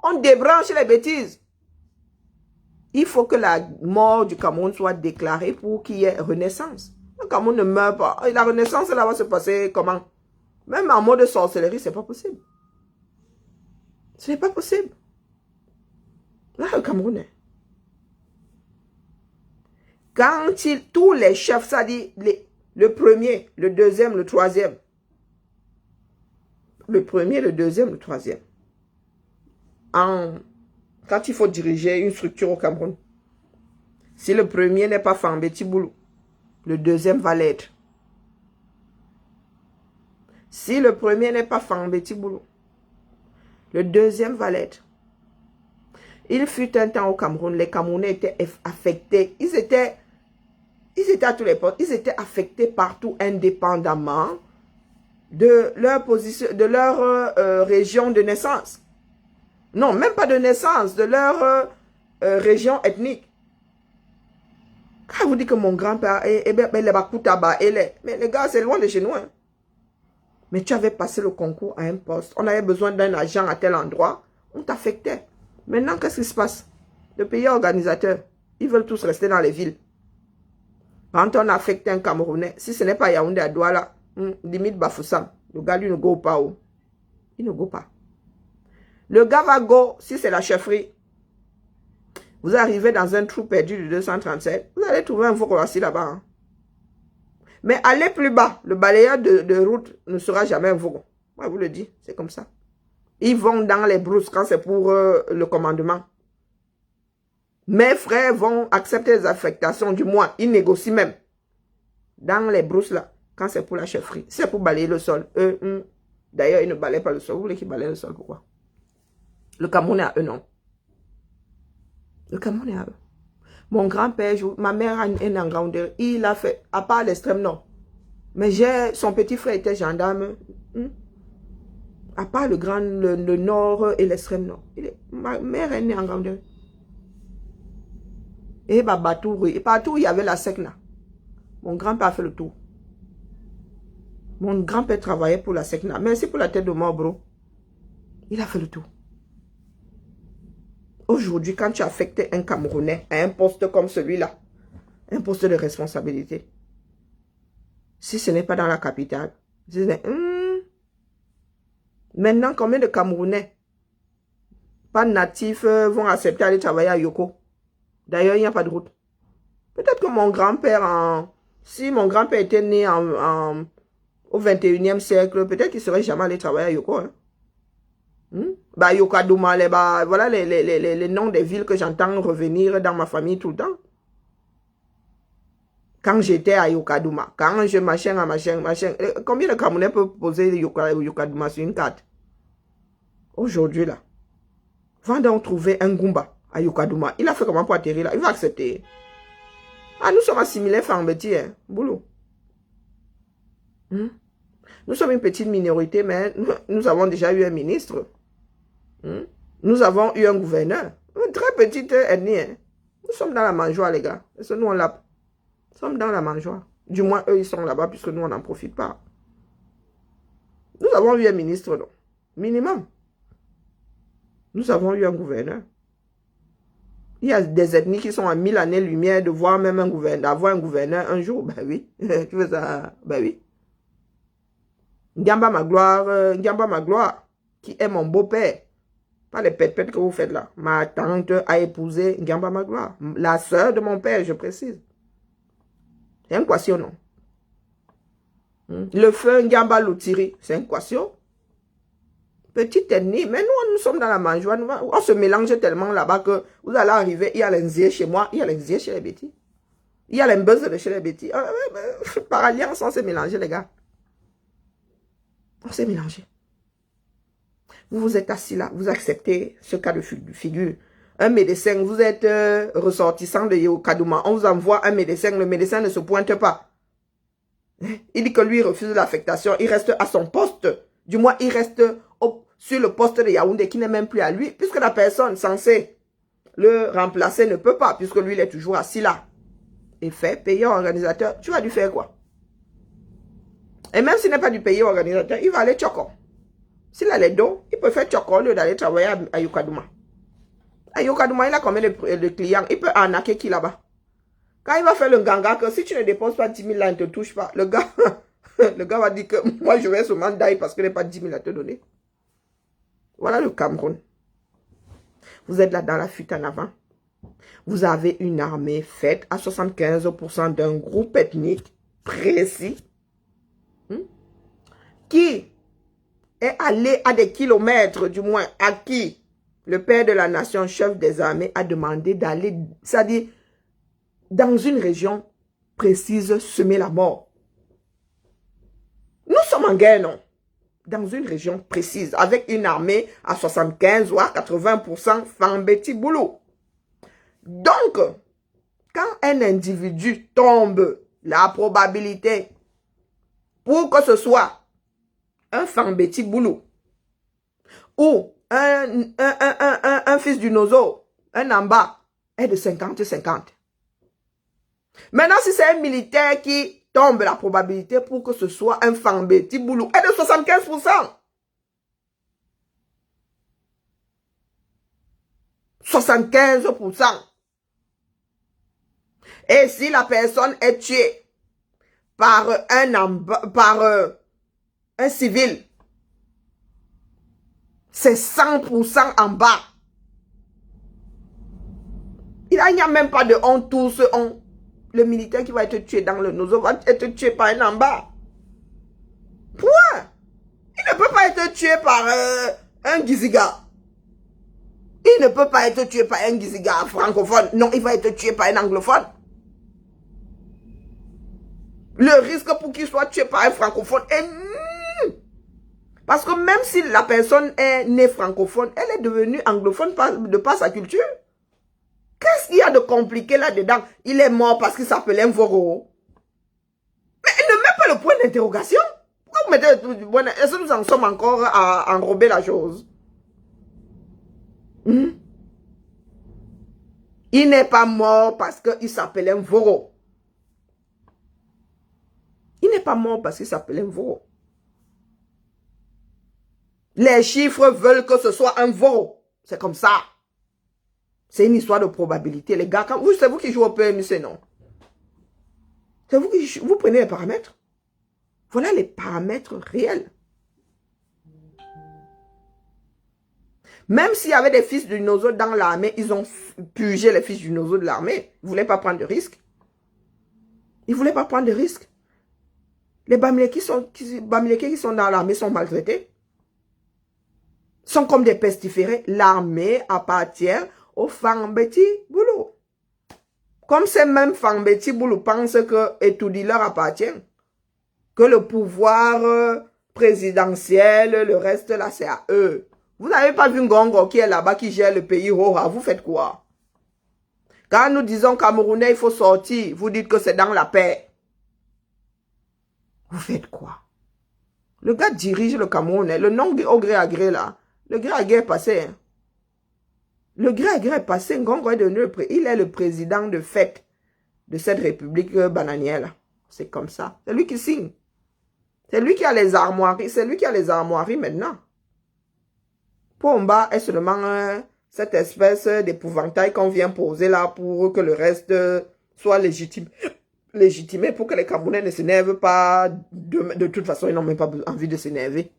on débranche les bêtises. Il faut que la mort du Cameroun soit déclarée pour qu'il y ait renaissance. Le Cameroun ne meurt pas. Et la renaissance là va se passer comment? Même en mode de sorcellerie, c'est pas possible. Ce n'est pas possible. Là, le Camerounais. Quand tous les chefs, ça dit le premier, le deuxième, le troisième. Le premier, le deuxième, le troisième. Quand il faut diriger une structure au Cameroun, si le premier n'est pas Fambéti Boulou, le deuxième va l'être. Si le premier n'est pas Fambéti Boulou, le deuxième va l'être. Il fut un temps au Cameroun, les Camerounais étaient affectés. Ils étaient à tous les postes, ils étaient affectés partout indépendamment de leur position, de leur région de naissance. Non, même pas de naissance, de leur région ethnique. Quand vous dites que mon grand-père est Bakoutaba, mais les gars, c'est loin de chez nous. Hein. Mais tu avais passé le concours à un poste. On avait besoin d'un agent à tel endroit. On t'affectait. Maintenant, qu'est-ce qui se passe? Le pays organisateur, ils veulent tous rester dans les villes. Quand on affecte un Camerounais, si ce n'est pas Yaoundé à Douala, limite Bafoussam, le gars, lui, ne go pas. Oh. Il ne go pas. Le gars va go, si c'est la chefferie. Vous arrivez dans un trou perdu du 237, vous allez trouver un veau assis là-bas. Hein. Mais allez plus bas, le balayeur de route ne sera jamais un veau. Moi, je vous le dis, c'est comme ça. Ils vont dans les brousses quand c'est pour le commandement. Mes frères vont accepter les affectations, du moins, ils négocient même. Dans les brousses là, quand c'est pour la chefferie, c'est pour balayer le sol. D'ailleurs, ils ne balayent pas le sol. Vous voulez qu'ils balayent le sol, pourquoi? Le Cameroun est à eux, non. Le Cameroun est à eux. Mon grand-père, ma mère a une engranderie. Il a fait, à part l'extrême nord. Mais son petit frère était gendarme. À part le nord et l'extrême nord. Ma mère est née en Granderie. Et partout où il y avait la SECNA. Mon grand-père a fait le tour. Mon grand-père travaillait pour la SECNA. Merci pour la tête de mort, bro. Il a fait le tour. Aujourd'hui, quand tu affectes un Camerounais à un poste comme celui-là, un poste de responsabilité, si ce n'est pas dans la capitale, je disais, maintenant, combien de Camerounais, pas natifs, vont accepter d'aller travailler à Yoko? D'ailleurs, il n'y a pas de route. Peut-être que mon grand-père Si mon grand-père était né au 21e siècle, peut-être qu'il ne serait jamais allé travailler à Yoko. Hein. Bah, Yokadouma, voilà les noms des villes que j'entends revenir dans ma famille tout le temps. Quand j'étais à Yokadouma, quand je machin. Combien de Camerounais peuvent poser Yokadouma sur une carte? Aujourd'hui, là. Va donc trouver un Goumba à Yokadouma. Il a fait comment pour atterrir là? Il va accepter. Ah, nous sommes assimilés Fambeti, hein, boulot. Nous sommes une petite minorité, mais nous avons déjà eu un ministre. Nous avons eu un gouverneur. Une très petite ethnie. Hein. Nous sommes dans la mangeoire, les gars. Parce que nous, nous sommes dans la mangeoire. Du moins, eux, ils sont là-bas, puisque nous, on n'en profite pas. Nous avons eu un ministre, non? Minimum. Nous avons eu un gouverneur. Il y a des ethnies qui sont à 1000 années-lumière de voir même un gouverneur, d'avoir un gouverneur un jour. Ben oui. Tu veux ça? Ben oui. Ngamba Magloire, qui est mon beau-père. Pas les pètes que vous faites là. Ma tante a épousé Ngamba Magloire. La sœur de mon père, je précise. C'est un Kwasio, non? Le feu Ngamba Loutiri, c'est un Kwasio. Petite ethnie, mais nous sommes dans la mangeoire. On se mélange tellement là-bas que vous allez arriver, il y a l'Nzié chez moi, il y a l'Nzié chez les bêtis. Il y a l'Mbuzz de chez les bêtis. Par alliance, on s'est mélangé, les gars. On s'est mélangé. Vous vous êtes assis là, vous acceptez ce cas de figure. Un médecin, vous êtes ressortissant de Yokadouma, on vous envoie un médecin, le médecin ne se pointe pas. Il dit que lui refuse l'affectation, il reste à son poste. Du moins, il reste sur le poste de Yaoundé qui n'est même plus à lui, puisque la personne censée le remplacer ne peut pas, puisque lui, il est toujours assis là. Et fait payer au organisateur, tu vas lui faire quoi? Et même s'il n'est pas du payer au organisateur, il va aller tchoko. S'il a les dons, il peut faire tchoko au lieu d'aller travailler à Yokadouma. À Yokadouma, il a combien de clients? Il peut arnaquer qui là-bas? Quand il va faire le ganga, que si tu ne dépenses pas 10 000 là, il ne te touche pas. Le gars va dire que moi, je vais seulement die parce qu'il n'a pas 10 000 à te donner. Voilà le Cameroun. Vous êtes là dans la fuite en avant. Vous avez une armée faite à 75% d'un groupe ethnique précis qui est allé à des kilomètres, du moins, à qui le père de la nation, chef des armées, a demandé d'aller, c'est-à-dire, dans une région précise, semer la mort. Nous sommes en guerre, non? Dans une région précise, avec une armée à 75 ou à 80% Fambeti Boulou. Donc, quand un individu tombe, la probabilité pour que ce soit un Fambeti Boulou ou un fils du Nozo, un Amba, est de 50-50. Maintenant, si c'est un militaire qui tombe, la probabilité pour que ce soit un Fambeti Boulou est de 75%. 75%. Et si la personne est tuée par un civil, c'est 100% en bas. Il n'y a même pas de honte, tous ont. Le militaire qui va être tué dans le Nozo va être tué par un en bas. Point. Il ne peut pas être tué par un Giziga. Il ne peut pas être tué par un Giziga francophone. Non, il va être tué par un anglophone. Le risque pour qu'il soit tué par un francophone est... Parce que même si la personne est née francophone, elle est devenue anglophone de par sa culture. Qu'est-ce qu'il y a de compliqué là-dedans? Il est mort parce qu'il s'appelait Mvoro. Mais il ne met pas le point d'interrogation. Pourquoi vous mettez... Est-ce que nous en sommes encore à enrober la chose? Il n'est pas mort parce qu'il s'appelait Mvoro. Il n'est pas mort parce qu'il s'appelait Mvoro. Les chiffres veulent que ce soit un Mvoro. C'est comme ça. C'est une histoire de probabilité. Les gars, c'est vous qui jouez au PMC, non? C'est vous qui vous prenez les paramètres. Voilà les paramètres réels. Même s'il y avait des fils du Nozo dans l'armée, ils ont purgé les fils du Nozo de l'armée. Ils ne voulaient pas prendre de risques. Ils ne voulaient pas prendre de risques. Les Bamileke qui sont dans l'armée sont maltraités. Sont comme des pestiférés. L'armée appartient aux Fangbeti Boulou. Comme ces mêmes Fangbeti Boulou pensent que Etoudi leur appartient. Que le pouvoir présidentiel, le reste là, c'est à eux. Vous n'avez pas vu Ngongo qui est là-bas, qui gère le pays. Vous faites quoi? Quand nous disons Camerounais, il faut sortir, vous dites que c'est dans la paix. Vous faites quoi? Le gars dirige le Cameroun. Le nom au gré à gré là. Le gré à gré est passé. Hein. Le gré à gré est passé. Ngongo est devenu il est le président de fait de cette république bananière là. C'est comme ça. C'est lui qui signe. C'est lui qui a les armoiries. C'est lui qui a les armoiries maintenant. Pomba est seulement cette espèce d'épouvantail qu'on vient poser là pour que le reste soit légitimé pour que les Camerounais ne s'énervent pas. De toute façon, ils n'ont même pas envie de s'énerver.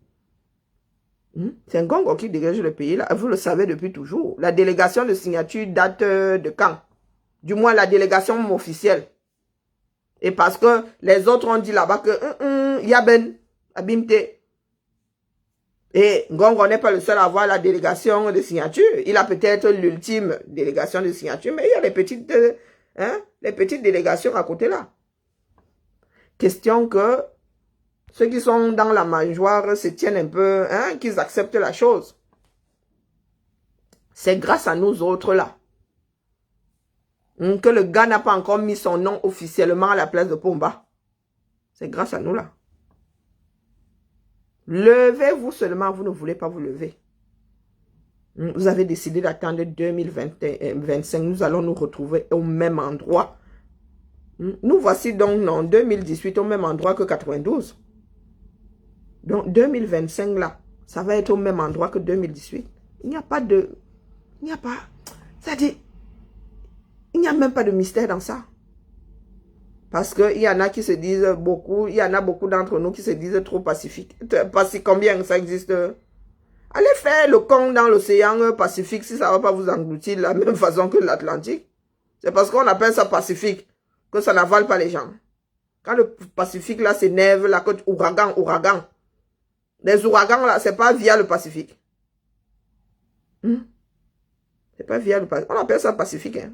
C'est un Ngongo qui dirige le pays là. Vous le savez depuis toujours. La délégation de signature date de quand? Du moins la délégation officielle. Et parce que les autres ont dit là-bas que Yaben, Abimte. Et Ngongo n'est pas le seul à avoir la délégation de signature. Il a peut-être l'ultime délégation de signature, mais il y a les petites délégations à côté là. Question que ceux qui sont dans la mangeoire se tiennent un peu, qu'ils acceptent la chose. C'est grâce à nous autres là que le gars n'a pas encore mis son nom officiellement à la place de Pomba. C'est grâce à nous là. Levez-vous seulement, vous ne voulez pas vous lever. Vous avez décidé d'attendre 2025. Nous allons nous retrouver au même endroit. Nous voici donc en 2018 au même endroit que 92. Donc 2025 là, ça va être au même endroit que 2018. C'est-à-dire, il n'y a même pas de mystère dans ça. Parce qu'il y en a qui se disent beaucoup, il y en a beaucoup d'entre nous qui se disent trop pacifiques. Combien ça existe? Allez faire le con dans l'océan Pacifique si ça ne va pas vous engloutir de la même façon que l'Atlantique. C'est parce qu'on appelle ça Pacifique que ça n'avale pas les gens. Quand le Pacifique là s'énerve, la côte ouragan. Les ouragans là, c'est pas via le Pacifique. C'est pas via le Pacifique. On appelle ça Pacifique. Hein.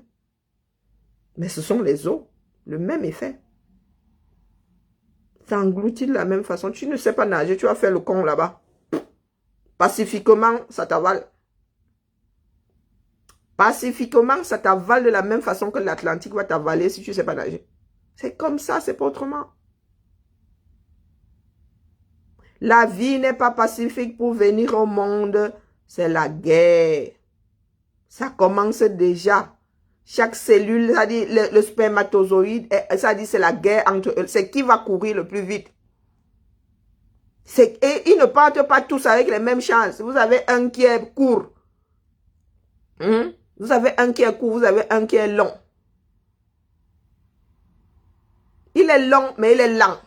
Mais ce sont les eaux. Le même effet. Ça engloutit de la même façon. Tu ne sais pas nager, tu vas faire le con là-bas. Pacifiquement, ça t'avale. Pacifiquement, ça t'avale de la même façon que l'Atlantique va t'avaler si tu ne sais pas nager. C'est comme ça, c'est pas autrement. La vie n'est pas pacifique pour venir au monde. C'est la guerre. Ça commence déjà. Chaque cellule, ça dit le spermatozoïde, ça dit c'est la guerre entre eux. C'est qui va courir le plus vite. Et ils ne partent pas tous avec les mêmes chances. Vous avez un qui est court. Vous avez un qui est court, vous avez un qui est long. Il est long, mais il est lent.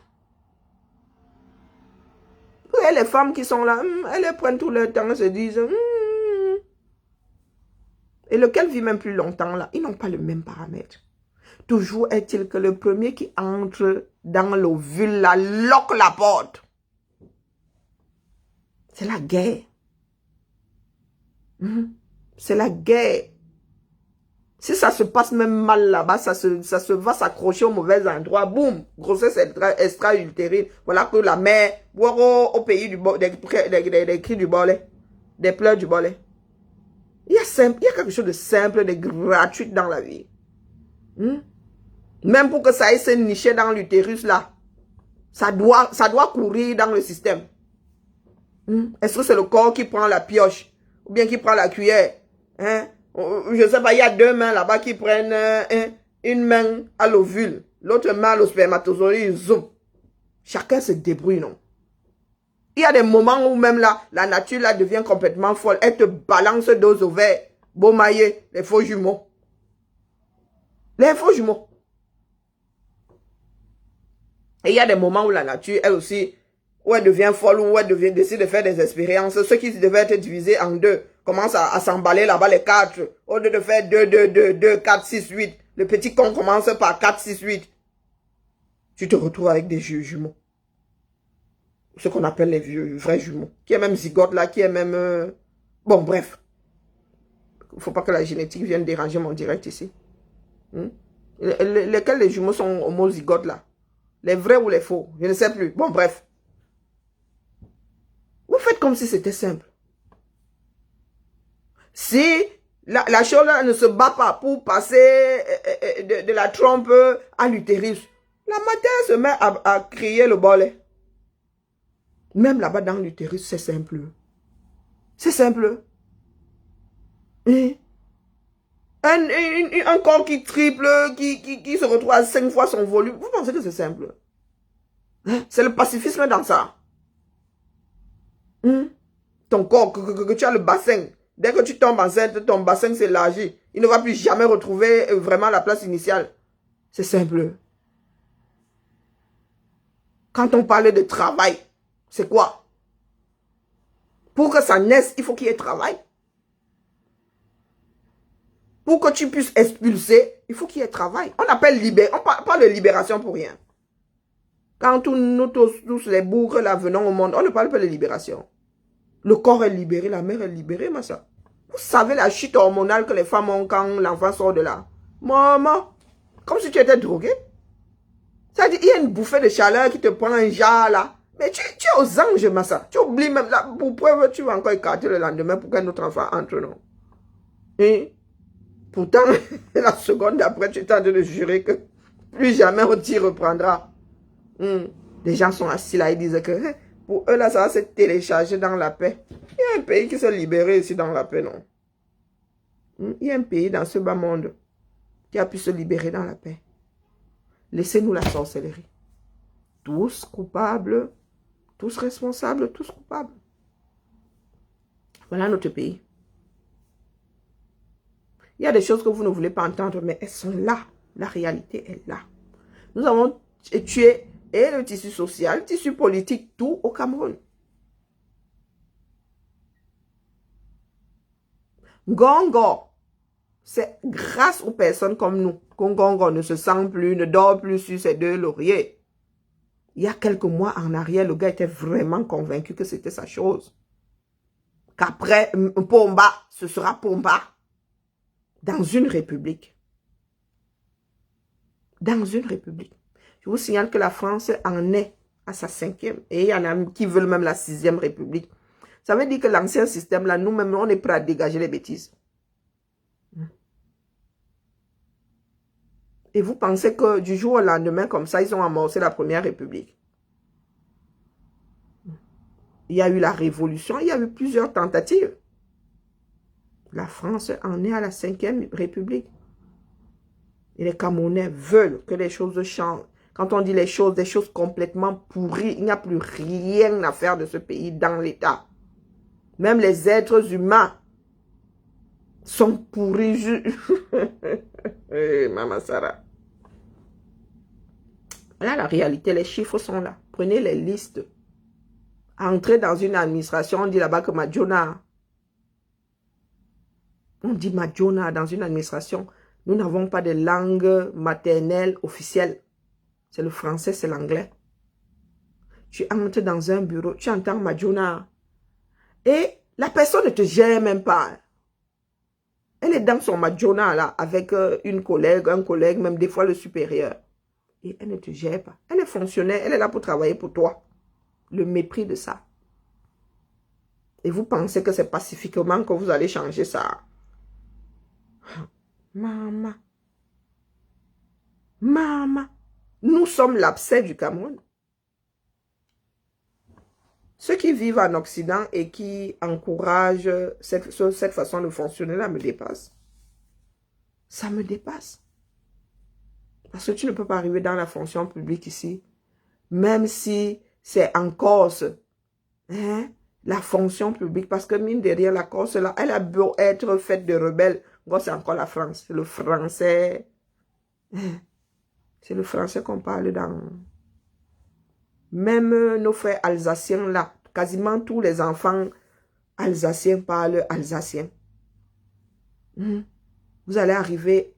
Vous voyez les femmes qui sont là, elles prennent tout leur temps, se disent... Et lequel vit même plus longtemps là, ils n'ont pas le même paramètre. Toujours est-il que le premier qui entre dans l'ovule là, loque la porte. C'est la guerre. C'est la guerre. Si ça se passe même mal là-bas, ça se va s'accrocher au mauvais endroit. Boum, grossesse extra-utérine. Voilà que la mère, au pays des cris du bolet, des pleurs du bolet. Il y a quelque chose de simple, de gratuit dans la vie. Même pour que ça aille se nicher dans l'utérus là, ça doit courir dans le système. Est-ce que c'est le corps qui prend la pioche ou bien qui prend la cuillère? Je sais pas, il y a deux mains là-bas qui prennent une main à l'ovule, l'autre main au spermatozoïde, zoom. Chacun se débrouille, non? Il y a des moments où même là, la nature là devient complètement folle. Elle te balance deux ovaires, beau maillet, les faux jumeaux. Les faux jumeaux. Et il y a des moments où la nature, elle aussi, où elle devient folle, où elle décide de faire des expériences. Ceux qui devaient être divisés en deux commencent à s'emballer là-bas les quatre. Au lieu de faire 2, 4, 6, 8. Le petit con commence par 4, 6, 8. tu te retrouves avec des jumeaux. Ce qu'on appelle les vrais jumeaux. Qui est même zygote là, qui est même... Bon, bref. Il ne faut pas que la génétique vienne déranger mon direct ici. Lesquels les jumeaux sont homozygotes là? Les vrais ou les faux? Je ne sais plus. Bon, bref. Vous faites comme si c'était simple. Si la chose là ne se bat pas pour passer de la trompe à l'utérus, la matière se met à crier le bollet. Même là-bas dans l'utérus, c'est simple. C'est simple. Un corps qui triple, qui se retrouve à 5 fois son volume. Vous pensez que c'est simple? C'est le pacifisme dans ça. Ton corps, que tu as le bassin. Dès que tu tombes enceinte, ton bassin s'élargit. Il ne va plus jamais retrouver vraiment la place initiale. C'est simple. Quand on parle de travail, c'est quoi? Pour que ça naisse, il faut qu'il y ait travail. Pour que tu puisses expulser, il faut qu'il y ait travail. On appelle on parle de libération pour rien. Quand nous tous les bourgs là venons au monde, on ne parle pas de libération. Le corps est libéré, la mère est libérée, ma soeur. Vous savez la chute hormonale que les femmes ont quand l'enfant sort de là? Maman, comme si tu étais drogué. Ça dit, il y a une bouffée de chaleur qui te prend un jar là. Mais tu es aux anges, ma soeur. Tu oublies même là, pour preuve, tu vas encore écarter le lendemain pour qu'un autre enfant entre, non? Et pourtant, la seconde d'après, tu es en train de jurer que plus jamais on t'y reprendra. Les gens sont assis là, ils disent que pour eux là, ça va se télécharger dans la paix. Il y a un pays qui s'est libéré ici dans la paix, non? Il y a un pays dans ce bas monde qui a pu se libérer dans la paix. Laissez-nous la sorcellerie. Tous coupables, tous responsables, tous coupables. Voilà notre pays. Il y a des choses que vous ne voulez pas entendre, mais elles sont là. La réalité est là. Nous avons tué et le tissu social, le tissu politique, tout au Cameroun. Ngongo, c'est grâce aux personnes comme nous qu'Ngongo ne se sent plus, ne dort plus sur ses deux lauriers. Il y a quelques mois en arrière, le gars était vraiment convaincu que c'était sa chose. Qu'après Pomba, ce sera Pomba. Dans une république. Dans une république. Je vous signale que la France en est à sa 5e. Et il y en a qui veulent même la 6e république. Ça veut dire que l'ancien système, là, nous-mêmes, on est prêts à dégager les bêtises. Et vous pensez que du jour au lendemain, comme ça, ils ont amorcé la première république. Il y a eu la révolution, il y a eu plusieurs tentatives. La France en est à la 5e république. Et les Camerounais veulent que les choses changent. Quand on dit les choses, des choses complètement pourries, il n'y a plus rien à faire de ce pays dans l'État. Même les êtres humains sont pourris. Maman Sarah. Voilà la réalité, les chiffres sont là. Prenez les listes. Entrez dans une administration, on dit là-bas que Madjona. On dit Madjona dans une administration. Nous n'avons pas de langue maternelle officielle. C'est le français, c'est l'anglais. Tu entres dans un bureau, tu entends Madjona. Et la personne ne te gère même pas. Elle est dans son Madjona là, avec une collègue, un collègue, même des fois le supérieur. Et elle ne te gère pas. Elle est fonctionnaire, elle est là pour travailler pour toi. Le mépris de ça. Et vous pensez que c'est pacifiquement que vous allez changer ça. Maman. Maman. Nous sommes l'abcès du Cameroun. Ceux qui vivent en Occident et qui encouragent cette façon de fonctionner là me dépasse. Ça me dépasse. Parce que tu ne peux pas arriver dans la fonction publique ici. Même si c'est en Corse. Hein? La fonction publique. Parce que mine de rien, la Corse là, elle a beau être faite de rebelles. C'est encore la France. C'est le français. C'est le français qu'on parle dans... Même nos frères alsaciens là, quasiment tous les enfants alsaciens parlent alsacien. Vous allez arriver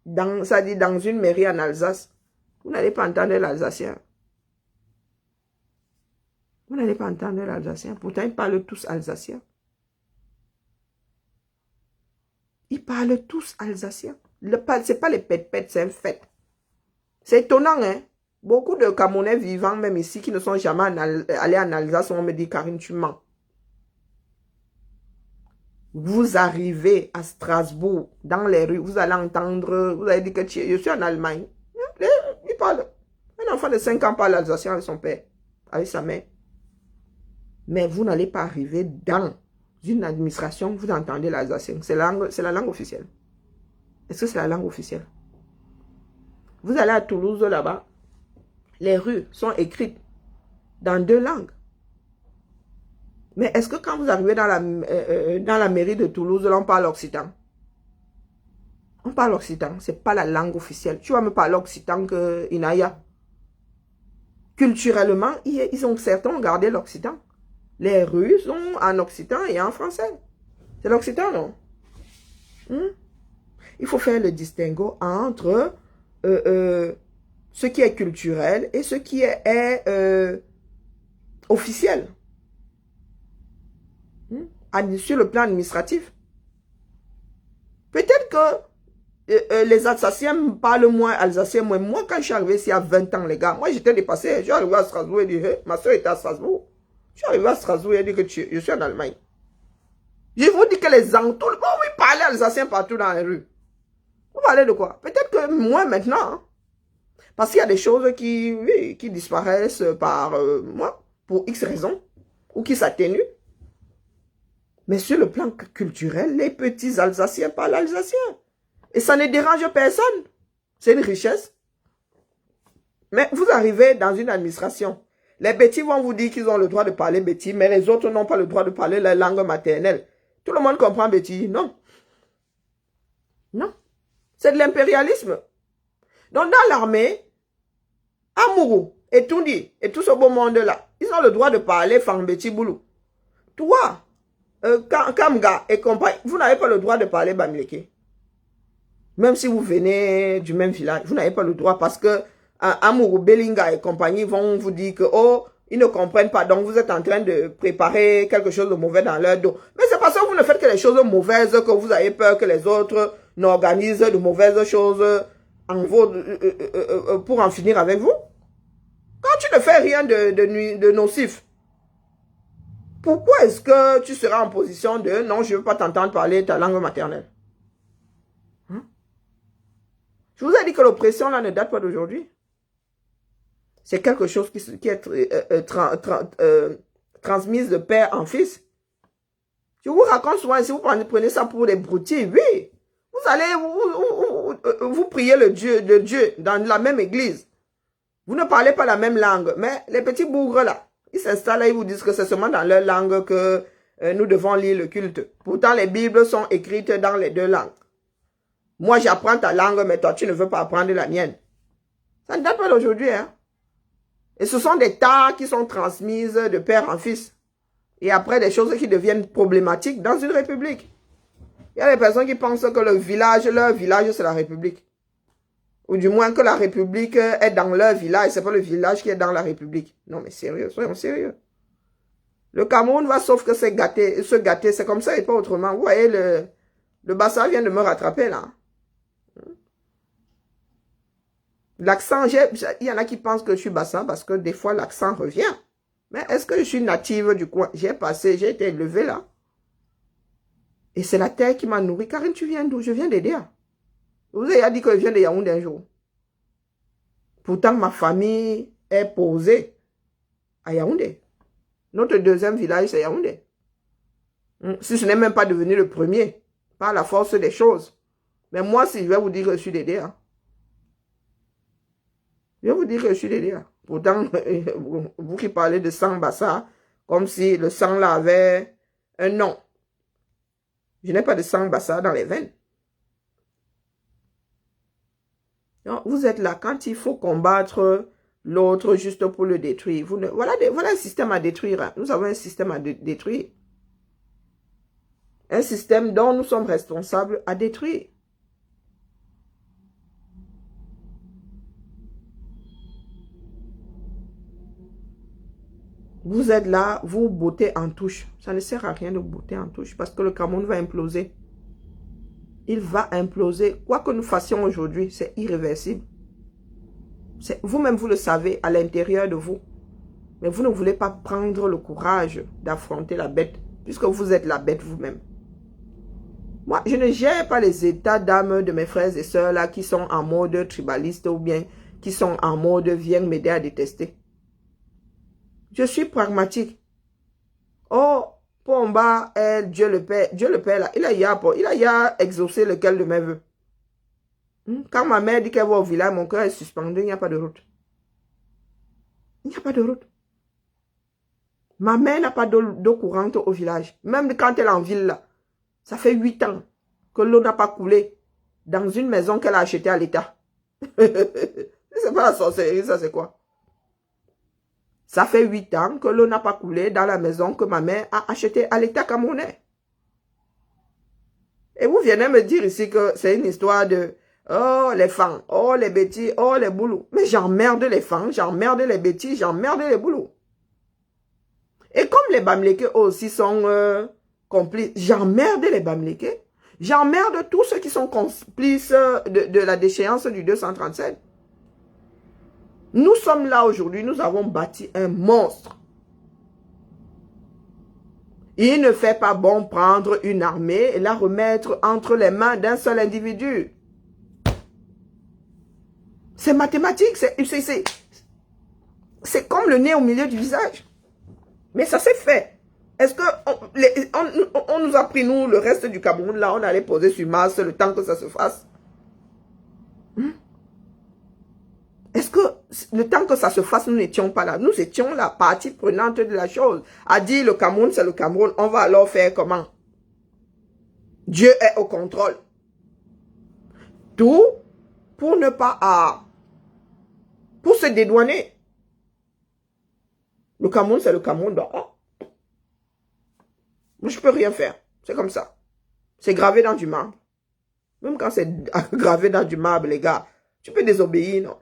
dans une mairie en Alsace. Vous n'allez pas entendre l'alsacien. Vous n'allez pas entendre l'alsacien. Pourtant, ils parlent tous alsacien. Ils parlent tous alsacien. Ce n'est pas les pètes-pètes, c'est un fait. C'est étonnant, hein? Beaucoup de Camerounais vivants, même ici, qui ne sont jamais allés en Alsace, on me dit, Karine, tu mens. Vous arrivez à Strasbourg, dans les rues, vous allez entendre, vous allez dire que je suis en Allemagne. Il parle. Un enfant de 5 ans parle alsacien avec son père, avec sa mère. Mais vous n'allez pas arriver dans une administration, vous entendez l'alsacien. C'est la langue officielle. Est-ce que c'est la langue officielle? Vous allez à Toulouse, là-bas, les rues sont écrites dans 2 langues. Mais est-ce que quand vous arrivez dans la mairie de Toulouse, là, on parle occitan? On parle occitan, ce n'est pas la langue officielle. Tu vas me parler occitan que Inaya. Culturellement, certains ont gardé l'occitan. Les rues sont en occitan et en français. C'est l'occitan, non? Il faut faire le distinguo entre ce qui est culturel et ce qui est officiel. Sur le plan administratif. Peut-être que les Alsaciens parlent moins alsacien. Moi, quand je suis arrivé ici à 20 ans, les gars, moi j'étais dépassé. Je suis arrivé à Strasbourg et dit, hey, ma soeur était à Strasbourg. Je suis arrivé à Strasbourg et dit que je suis en Allemagne. Je vous dis que les entours, oui, parlez alsacien partout dans les rues. Vous parlez de quoi? Peut-être que moi maintenant, hein, parce qu'il y a des choses qui disparaissent par moi, pour X raisons, ou qui s'atténuent. Mais sur le plan culturel, les petits Alsaciens parlent alsacien. Et ça ne dérange personne. C'est une richesse. Mais vous arrivez dans une administration. Les bêtis vont vous dire qu'ils ont le droit de parler bêtis, mais les autres n'ont pas le droit de parler la langue maternelle. Tout le monde comprend bêtis? Non. Non. C'est de l'impérialisme. Donc dans l'armée, Amourou et Tundi et tout ce beau monde-là, ils ont le droit de parler Fambeti Boulou. Toi, Kamga et compagnie, vous n'avez pas le droit de parler Bamileke. Même si vous venez du même village, vous n'avez pas le droit parce que Amourou, Belinga et compagnie vont vous dire que, oh, ils ne comprennent pas, donc vous êtes en train de préparer quelque chose de mauvais dans leur dos. Mais c'est parce que vous ne faites que les choses mauvaises que vous avez peur que les autres n'organisent de mauvaises choses pour en finir avec vous. Quand tu ne fais rien de nocif, pourquoi est-ce que tu seras en position de non, je ne veux pas t'entendre parler ta langue maternelle? Je vous ai dit que l'oppression là ne date pas d'aujourd'hui. C'est quelque chose qui est transmise de père en fils. Je vous raconte souvent, si vous prenez ça pour des broutilles, oui, vous allez vous prier le Dieu dans la même église. Vous ne parlez pas la même langue, mais les petits bougres là, ils s'installent et ils vous disent que c'est seulement dans leur langue que nous devons lire le culte. Pourtant, les Bibles sont écrites dans les 2 langues. Moi, j'apprends ta langue, mais toi, tu ne veux pas apprendre la mienne. Ça ne date pas d'aujourd'hui, hein. Et ce sont des tares qui sont transmises de père en fils. Et après, des choses qui deviennent problématiques dans une république. Il y a des personnes qui pensent que leur village, c'est la république. Ou du moins que la république est dans leur village, c'est pas le village qui est dans la république. Non, mais sérieux, soyons sérieux. Le Cameroun va sauf que se gâter, c'est comme ça et pas autrement. Vous voyez, le Bassa vient de me rattraper là. L'accent, il y en a qui pensent que je suis Bassa parce que des fois l'accent revient. Mais est-ce que je suis native du coin? J'ai été élevé là. Et c'est la terre qui m'a nourri. Karine, tu viens d'où? Je viens d'Edea. Vous avez dit que je viens de Yaoundé un jour. Pourtant, ma famille est posée à Yaoundé. Notre 2e village, c'est Yaoundé. Si ce n'est même pas devenu le premier, par la force des choses. Mais moi, si je vais vous dire que je suis d'Edea, je vais vous dire que je suis d'Edea. Pourtant, vous qui parlez de sang Bassa, comme si le sang là avait un nom. Je n'ai pas de sang Bassa dans les veines. Donc, vous êtes là quand il faut combattre l'autre juste pour le détruire. Voilà un système à détruire. Hein. Nous avons un système à détruire. Un système dont nous sommes responsables à détruire. Vous êtes là, vous bottez en touche. Ça ne sert à rien de botter en touche parce que le Cameroun va imploser. Il va imploser. Quoi que nous fassions aujourd'hui, c'est irréversible. Vous-même, vous le savez à l'intérieur de vous. Mais vous ne voulez pas prendre le courage d'affronter la bête, puisque vous êtes la bête vous-même. Moi, je ne gère pas les états d'âme de mes frères et sœurs là qui sont en mode tribaliste ou bien qui sont en mode viens m'aider à détester. Je suis pragmatique. Oh, Pomba, Dieu le Père là, il a ya exaucé lequel de mes vœux. Quand ma mère dit qu'elle va au village, mon cœur est suspendu, il n'y a pas de route. Il n'y a pas de route. Ma mère n'a pas d'eau courante au village. Même quand elle est en ville là, ça fait 8 ans que l'eau n'a pas coulé dans une maison qu'elle a achetée à l'État. C'est pas la sorcellerie, ça c'est quoi? Ça fait 8 ans que l'eau n'a pas coulé dans la maison que ma mère a achetée à l'État camerounais. Et vous venez me dire ici que c'est une histoire de oh les fans, oh les bêtises, oh les boulous. Mais j'emmerde les fans, j'emmerde les bêtises, j'emmerde les boulous. Et comme les Bamileke aussi sont complices, j'emmerde les Bamileke, j'emmerde tous ceux qui sont complices de la déchéance du 237. Nous sommes là aujourd'hui, nous avons bâti un monstre. Il ne fait pas bon prendre une armée et la remettre entre les mains d'un seul individu. C'est mathématique, c'est comme le nez au milieu du visage. Mais ça s'est fait. Est-ce que on nous a pris, nous, le reste du Cameroun, là, on allait poser sur Mars le temps que ça se fasse? Est-ce que le temps que ça se fasse, nous n'étions pas là? Nous étions la partie prenante de la chose. A dit le Cameroun, c'est le Cameroun. On va alors faire comment? Dieu est au contrôle. Tout pour ne pas... pour se dédouaner. Le Cameroun, c'est le Cameroun. Donc, oh. Moi, je peux rien faire. C'est comme ça. C'est gravé dans du marbre. Même quand c'est gravé dans du marbre, les gars, tu peux désobéir, non?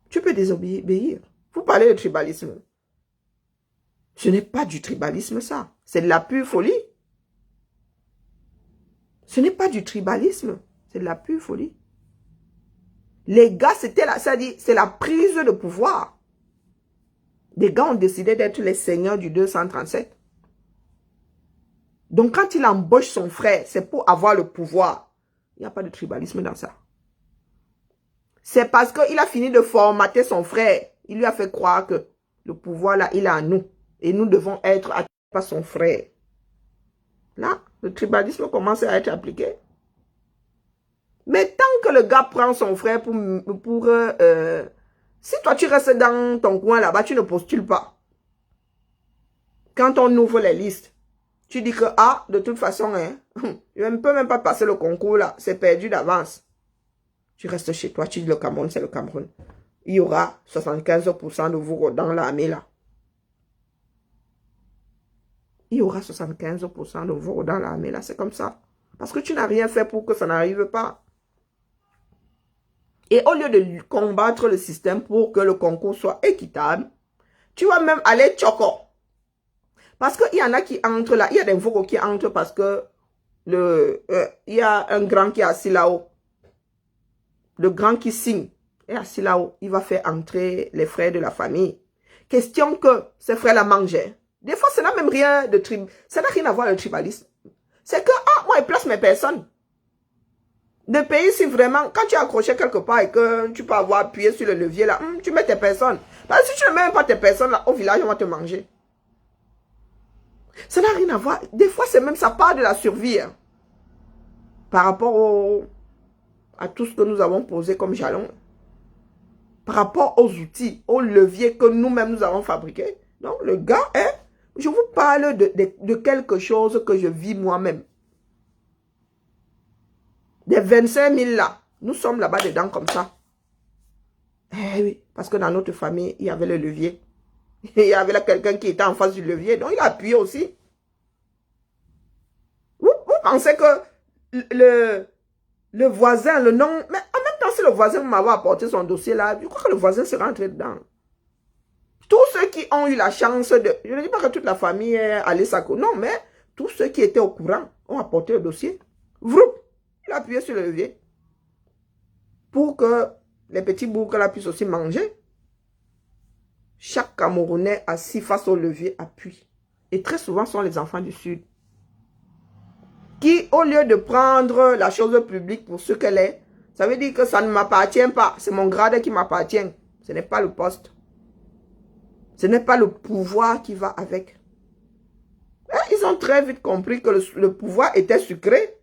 Tu peux désobéir. Vous parlez de tribalisme. Ce n'est pas du tribalisme, ça. C'est de la pure folie. Ce n'est pas du tribalisme. C'est de la pure folie. Les gars, c'était là, ça dit, c'est la prise de pouvoir. Les gars ont décidé d'être les seigneurs du 237. Donc, quand il embauche son frère, c'est pour avoir le pouvoir. Il n'y a pas de tribalisme dans ça. C'est parce qu'il a fini de formater son frère. Il lui a fait croire que le pouvoir, là, il est à nous. Et nous devons être attirés par son frère. Là, le tribalisme commence à être appliqué. Mais tant que le gars prend son frère si toi, tu restes dans ton coin là-bas, tu ne postules pas. Quand on ouvre les listes, tu dis que, ah, de toute façon, hein, je ne peux même pas passer le concours là. C'est perdu d'avance. Tu restes chez toi, tu dis le Cameroun, c'est le Cameroun. Il y aura 75% de vous dans l'armée là. Il y aura 75% de vous dans l'armée là, c'est comme ça. Parce que tu n'as rien fait pour que ça n'arrive pas. Et au lieu de combattre le système pour que le concours soit équitable, tu vas même aller choco. Parce qu'il y en a qui entrent là, il y a des vogos qui entrent parce que il y a un grand qui est assis là-haut. Le grand qui signe est assis là-haut. Il va faire entrer les frères de la famille. Question que ces frères-là mangeaient. Des fois, ça n'a même rien de ça n'a rien à voir avec le tribalisme. C'est que, ah, moi, je place mes personnes. De pays, si vraiment, quand tu es accroché quelque part et que tu peux avoir appuyé sur le levier là, tu mets tes personnes. Parce que si tu ne mets même pas tes personnes là, au village, on va te manger. Ça n'a rien à voir. Des fois, c'est même ça part de la survie. Hein, par rapport à tout ce que nous avons posé comme jalon. Par rapport aux outils, aux leviers que nous-mêmes nous avons fabriqués. Donc, le gars est... Je vous parle de quelque chose que je vis moi-même. Des 25 000 là, nous sommes là-bas dedans comme ça. Eh oui, parce que dans notre famille, il y avait le levier. Il y avait là quelqu'un qui était en face du levier, donc il a appuyé aussi. Vous pensez que le voisin, le nom... Mais en même temps, si le voisin m'avait apporté son dossier là, je crois que le voisin serait rentré dedans. Tous ceux qui ont eu la chance de... Je ne dis pas que toute la famille est allée s'accrocher. Non, mais tous ceux qui étaient au courant ont apporté le dossier. Vroup, il a appuyé sur le levier. Pour que les petits bourgs-là puissent aussi manger. Chaque Camerounais assis face au levier appuie. Et très souvent, ce sont les enfants du Sud. Qui, au lieu de prendre la chose publique pour ce qu'elle est, ça veut dire que ça ne m'appartient pas. C'est mon grade qui m'appartient. Ce n'est pas le poste. Ce n'est pas le pouvoir qui va avec. Et ils ont très vite compris que le pouvoir était sucré.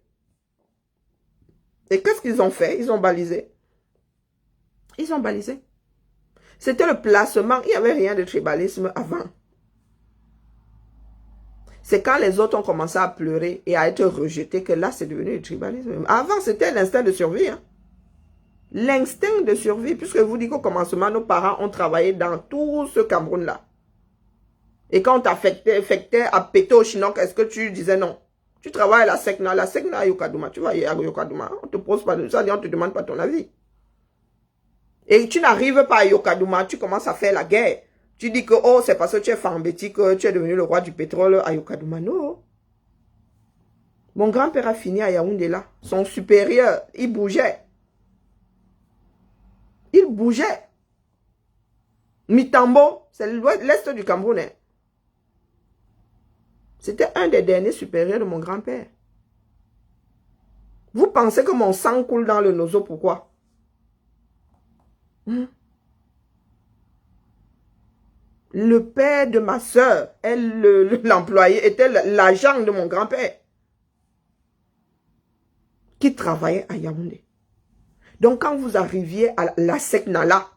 Et qu'est-ce qu'ils ont fait? Ils ont balisé. Ils ont balisé. C'était le placement. Il n'y avait rien de tribalisme avant. C'est quand les autres ont commencé à pleurer et à être rejetés que là, c'est devenu le tribalisme. Avant, c'était l'instinct de survie. Hein. L'instinct de survie, puisque je vous dis qu'au commencement, nos parents ont travaillé dans tout ce Cameroun-là. Et quand on t'affectait à péter au chinois, est-ce que tu disais non? Tu travailles à la SECNA à Yokadouma. Tu vas à Yokadouma. On te pose pas de ça, on te demande pas ton avis. Et tu n'arrives pas à Yokadouma, tu commences à faire la guerre. Tu dis que, oh, c'est parce que tu es Fambeti que tu es devenu le roi du pétrole à Yokadouma. Non. Mon grand-père a fini à Yaoundé là. Son supérieur, il bougeait. Il bougeait. Mitambo, c'est l'est du Cameroun. Hein. C'était un des derniers supérieurs de mon grand-père. Vous pensez que mon sang coule dans le nozo, pourquoi? Le père de ma soeur, l'employé, était l'agent de mon grand-père qui travaillait à Yaoundé. Donc, quand vous arriviez à la Seknala,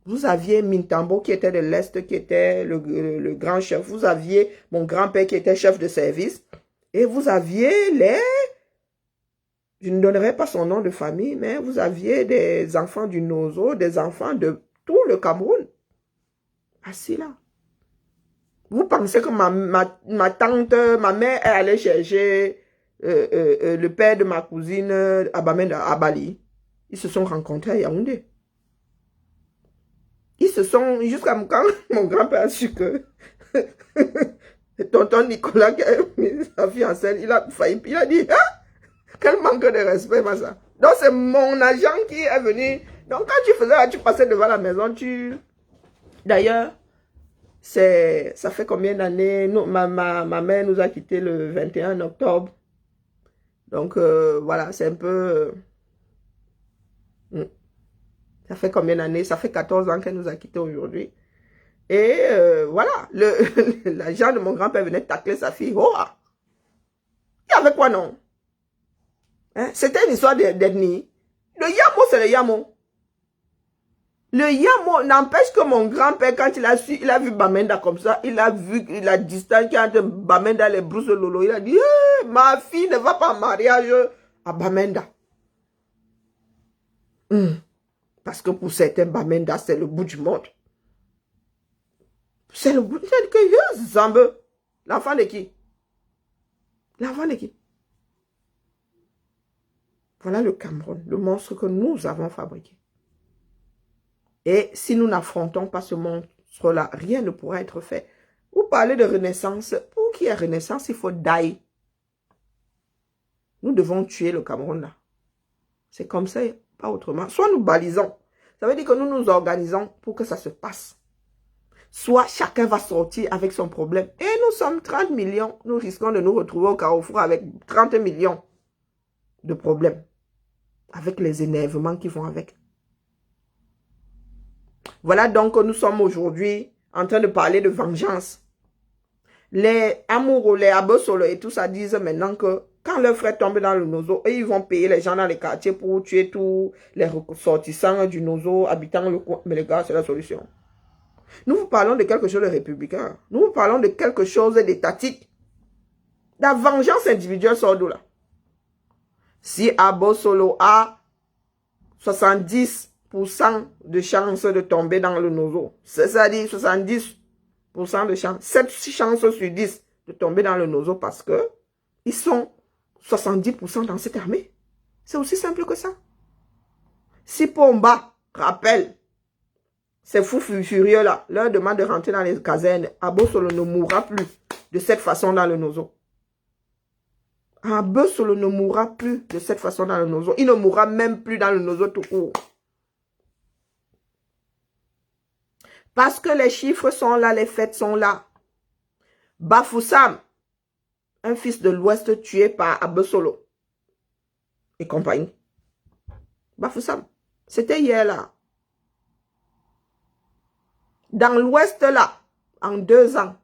vous aviez Mintambo qui était de l'Est, qui était le grand chef. Vous aviez mon grand-père qui était chef de service. Et vous aviez les... Je ne donnerai pas son nom de famille, mais vous aviez des enfants du Nozo, des enfants de tout le Cameroun. Assis là. Vous pensez que ma tante, ma mère est allée chercher le père de ma cousine à Bali. Ils se sont rencontrés à Yaoundé. Ils se sont, jusqu'à quand mon grand-père a su que tonton Nicolas qui a mis sa fille en scène, il a failli, il a dit, ah, quel manque de respect, ça. Donc c'est mon agent qui est venu. Donc quand tu faisais, tu passais devant la maison, D'ailleurs, ça fait combien d'années, ma mère nous a quittés le 21 octobre. Donc voilà, c'est un peu... Ça fait combien d'années? Ça fait 14 ans qu'elle nous a quittés aujourd'hui. Et voilà, l'agent de mon grand-père venait tacler sa fille. Oh, il y avait quoi, non? Hein? C'était une histoire d'ethnie. Le Yamo, c'est le Yamo. Le Yamo n'empêche que mon grand-père, quand il a vu Bamenda comme ça, il a vu la distance qu'il y a entre Bamenda et les brousses de Lolo. Il a dit, hey, ma fille ne va pas en mariage à Bamenda. Parce que pour certains, Bamenda, c'est le bout du monde. C'est le bout du monde. L'enfant de qui? L'enfant de qui? Voilà le Cameroun, le monstre que nous avons fabriqué. Et si nous n'affrontons pas ce monstre-là, rien ne pourra être fait. Vous parlez de renaissance. Pour qu'il y ait renaissance, il faut die. Nous devons tuer le Cameroun là. C'est comme ça, pas autrement. Soit nous balisons. Ça veut dire que nous nous organisons pour que ça se passe. Soit chacun va sortir avec son problème. Et nous sommes 30 millions. Nous risquons de nous retrouver au carrefour avec 30 millions de problèmes. Avec les énervements qui vont avec. Voilà donc que nous sommes aujourd'hui en train de parler de vengeance. Les amoureux, les abosolo et tout ça disent maintenant que quand leur frère tombe dans le nozo, et ils vont payer les gens dans les quartiers pour tuer tous les ressortissants du nozo habitant le coin. Mais les gars, c'est la solution. Nous vous parlons de quelque chose de républicain. Nous vous parlons de quelque chose d'étatique. La vengeance individuelle sort d'où là? Si Abosolo a 70% de chances de tomber dans le nozo, c'est-à-dire 70% de chances, 7 chances sur 10 de tomber dans le nozo parce que ils sont 70% dans cette armée. C'est aussi simple que ça. Si Pomba rappelle Ces fous furieux là, leur demande de rentrer dans les casernes. Abosolo ne mourra plus de cette façon dans le Nozo. Abosolo ne mourra plus de cette façon dans le Nozo. Il ne mourra même plus dans le Nozo tout court. Parce que les chiffres sont là, les fêtes sont là. Bafoussam, un fils de l'Ouest tué par Abosolo et compagnie. Bafoussam, c'était hier là. Dans l'Ouest là, en 2 ans,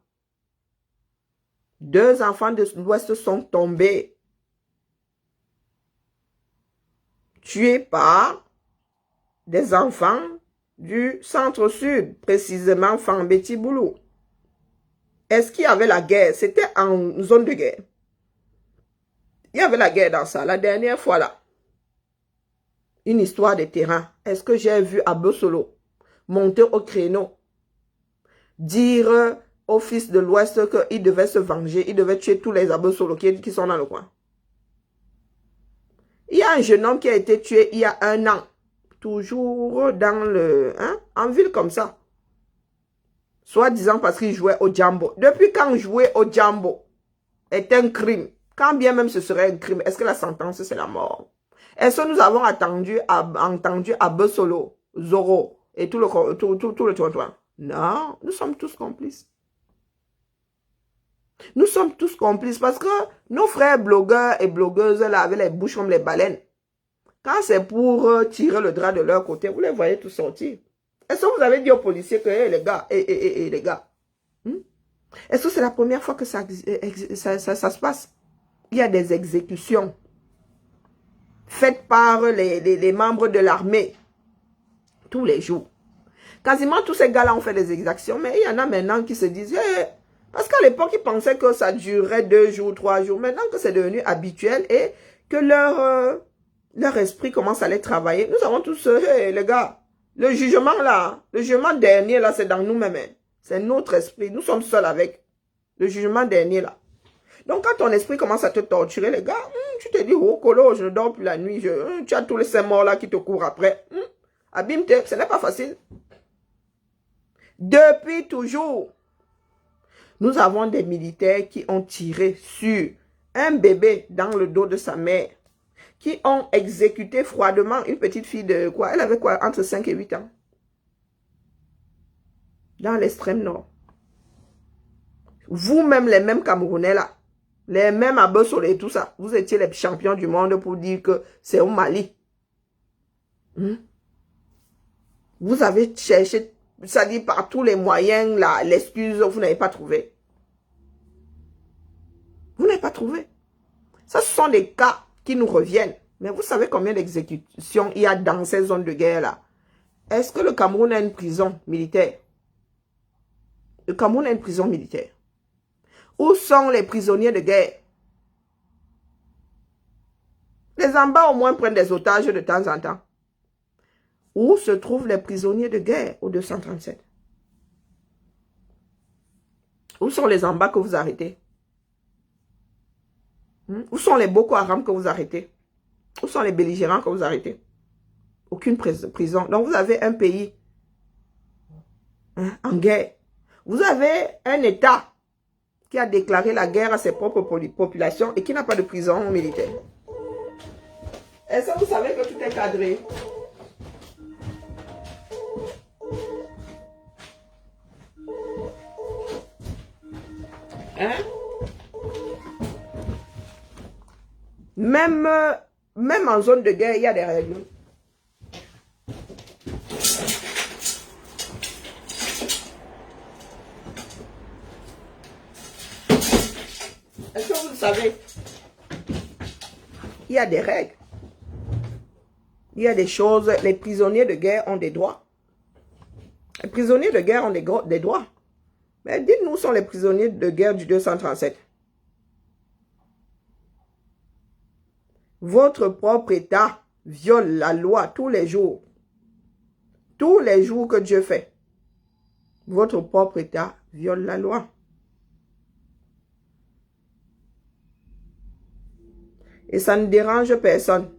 2 enfants de l'Ouest sont tombés, tués par des enfants du centre-sud, précisément Fambeti-Boulou. Est-ce qu'il y avait la guerre? C'était en zone de guerre. Il y avait la guerre dans ça. La dernière fois là, une histoire de terrain. Est-ce que j'ai vu Abosolo monter au créneau, dire aux fils de l'Ouest qu'il devait se venger, il devait tuer tous les Abosolo qui sont dans le coin? Il y a un jeune homme qui a été tué il y a 1 an, toujours dans le, en ville comme ça. Soi-disant parce qu'il jouait au Jambo. Depuis quand jouer au Jambo est un crime, quand bien même ce serait un crime, est-ce que la sentence c'est la mort? Est-ce que nous avons entendu Abosolo, Zoro et tout le toit? Non, nous sommes tous complices. Nous sommes tous complices parce que nos frères blogueurs et blogueuses là avec les bouches comme les baleines, quand c'est pour tirer le drap de leur côté, vous les voyez tous sortir. Est-ce que vous avez dit aux policiers que les gars, les gars, est-ce que c'est la première fois que ça se passe? Il y a des exécutions faites par les membres de l'armée tous les jours. Quasiment tous ces gars-là ont fait des exactions, mais il y en a maintenant qui se disent, parce qu'à l'époque, ils pensaient que ça durait 2 jours, 3 jours. Maintenant que c'est devenu habituel et que leur esprit commence à les travailler, nous avons tous, les gars, le jugement là, le jugement dernier là, c'est dans nous-mêmes. C'est notre esprit, nous sommes seuls avec le jugement dernier là. Donc quand ton esprit commence à te torturer, les gars, tu te dis, oh colo, je ne dors plus la nuit, tu as tous les 5 morts là qui te courent après. Abîme-toi, ce n'est pas facile. Depuis toujours, nous avons des militaires qui ont tiré sur un bébé dans le dos de sa mère, qui ont exécuté froidement une petite fille de quoi? Elle avait quoi? Entre 5 et 8 ans. Dans l'extrême nord. Vous-même, les mêmes Camerounais là, les mêmes Abosolo et tout ça, vous étiez les champions du monde pour dire que c'est au Mali. Vous avez cherché, ça dit par tous les moyens, l'excuse, vous n'avez pas trouvé. Vous n'avez pas trouvé. Ça, ce sont des cas qui nous reviennent. Mais vous savez combien d'exécutions il y a dans ces zones de guerre-là? Est-ce que le Cameroun a une prison militaire? Le Cameroun a une prison militaire. Où sont les prisonniers de guerre? Les Amba au moins prennent des otages de temps en temps. Où se trouvent les prisonniers de guerre au 237? Où sont les Amba que vous arrêtez? Où sont les Boko Haram que vous arrêtez? Où sont les belligérants que vous arrêtez? Aucune prison. Donc vous avez un pays en guerre. Vous avez un État qui a déclaré la guerre à ses propres populations et qui n'a pas de prison militaire. Est-ce que vous savez que tout est cadré? Même en zone de guerre, il y a des règles. Est-ce que vous le savez? Il y a des règles. Il y a des choses. Les prisonniers de guerre ont des droits. Les prisonniers de guerre ont des droits. Mais dites-nous où sont les prisonniers de guerre du 237. Votre propre État viole la loi tous les jours. Tous les jours que Dieu fait. Votre propre État viole la loi. Et ça ne dérange personne.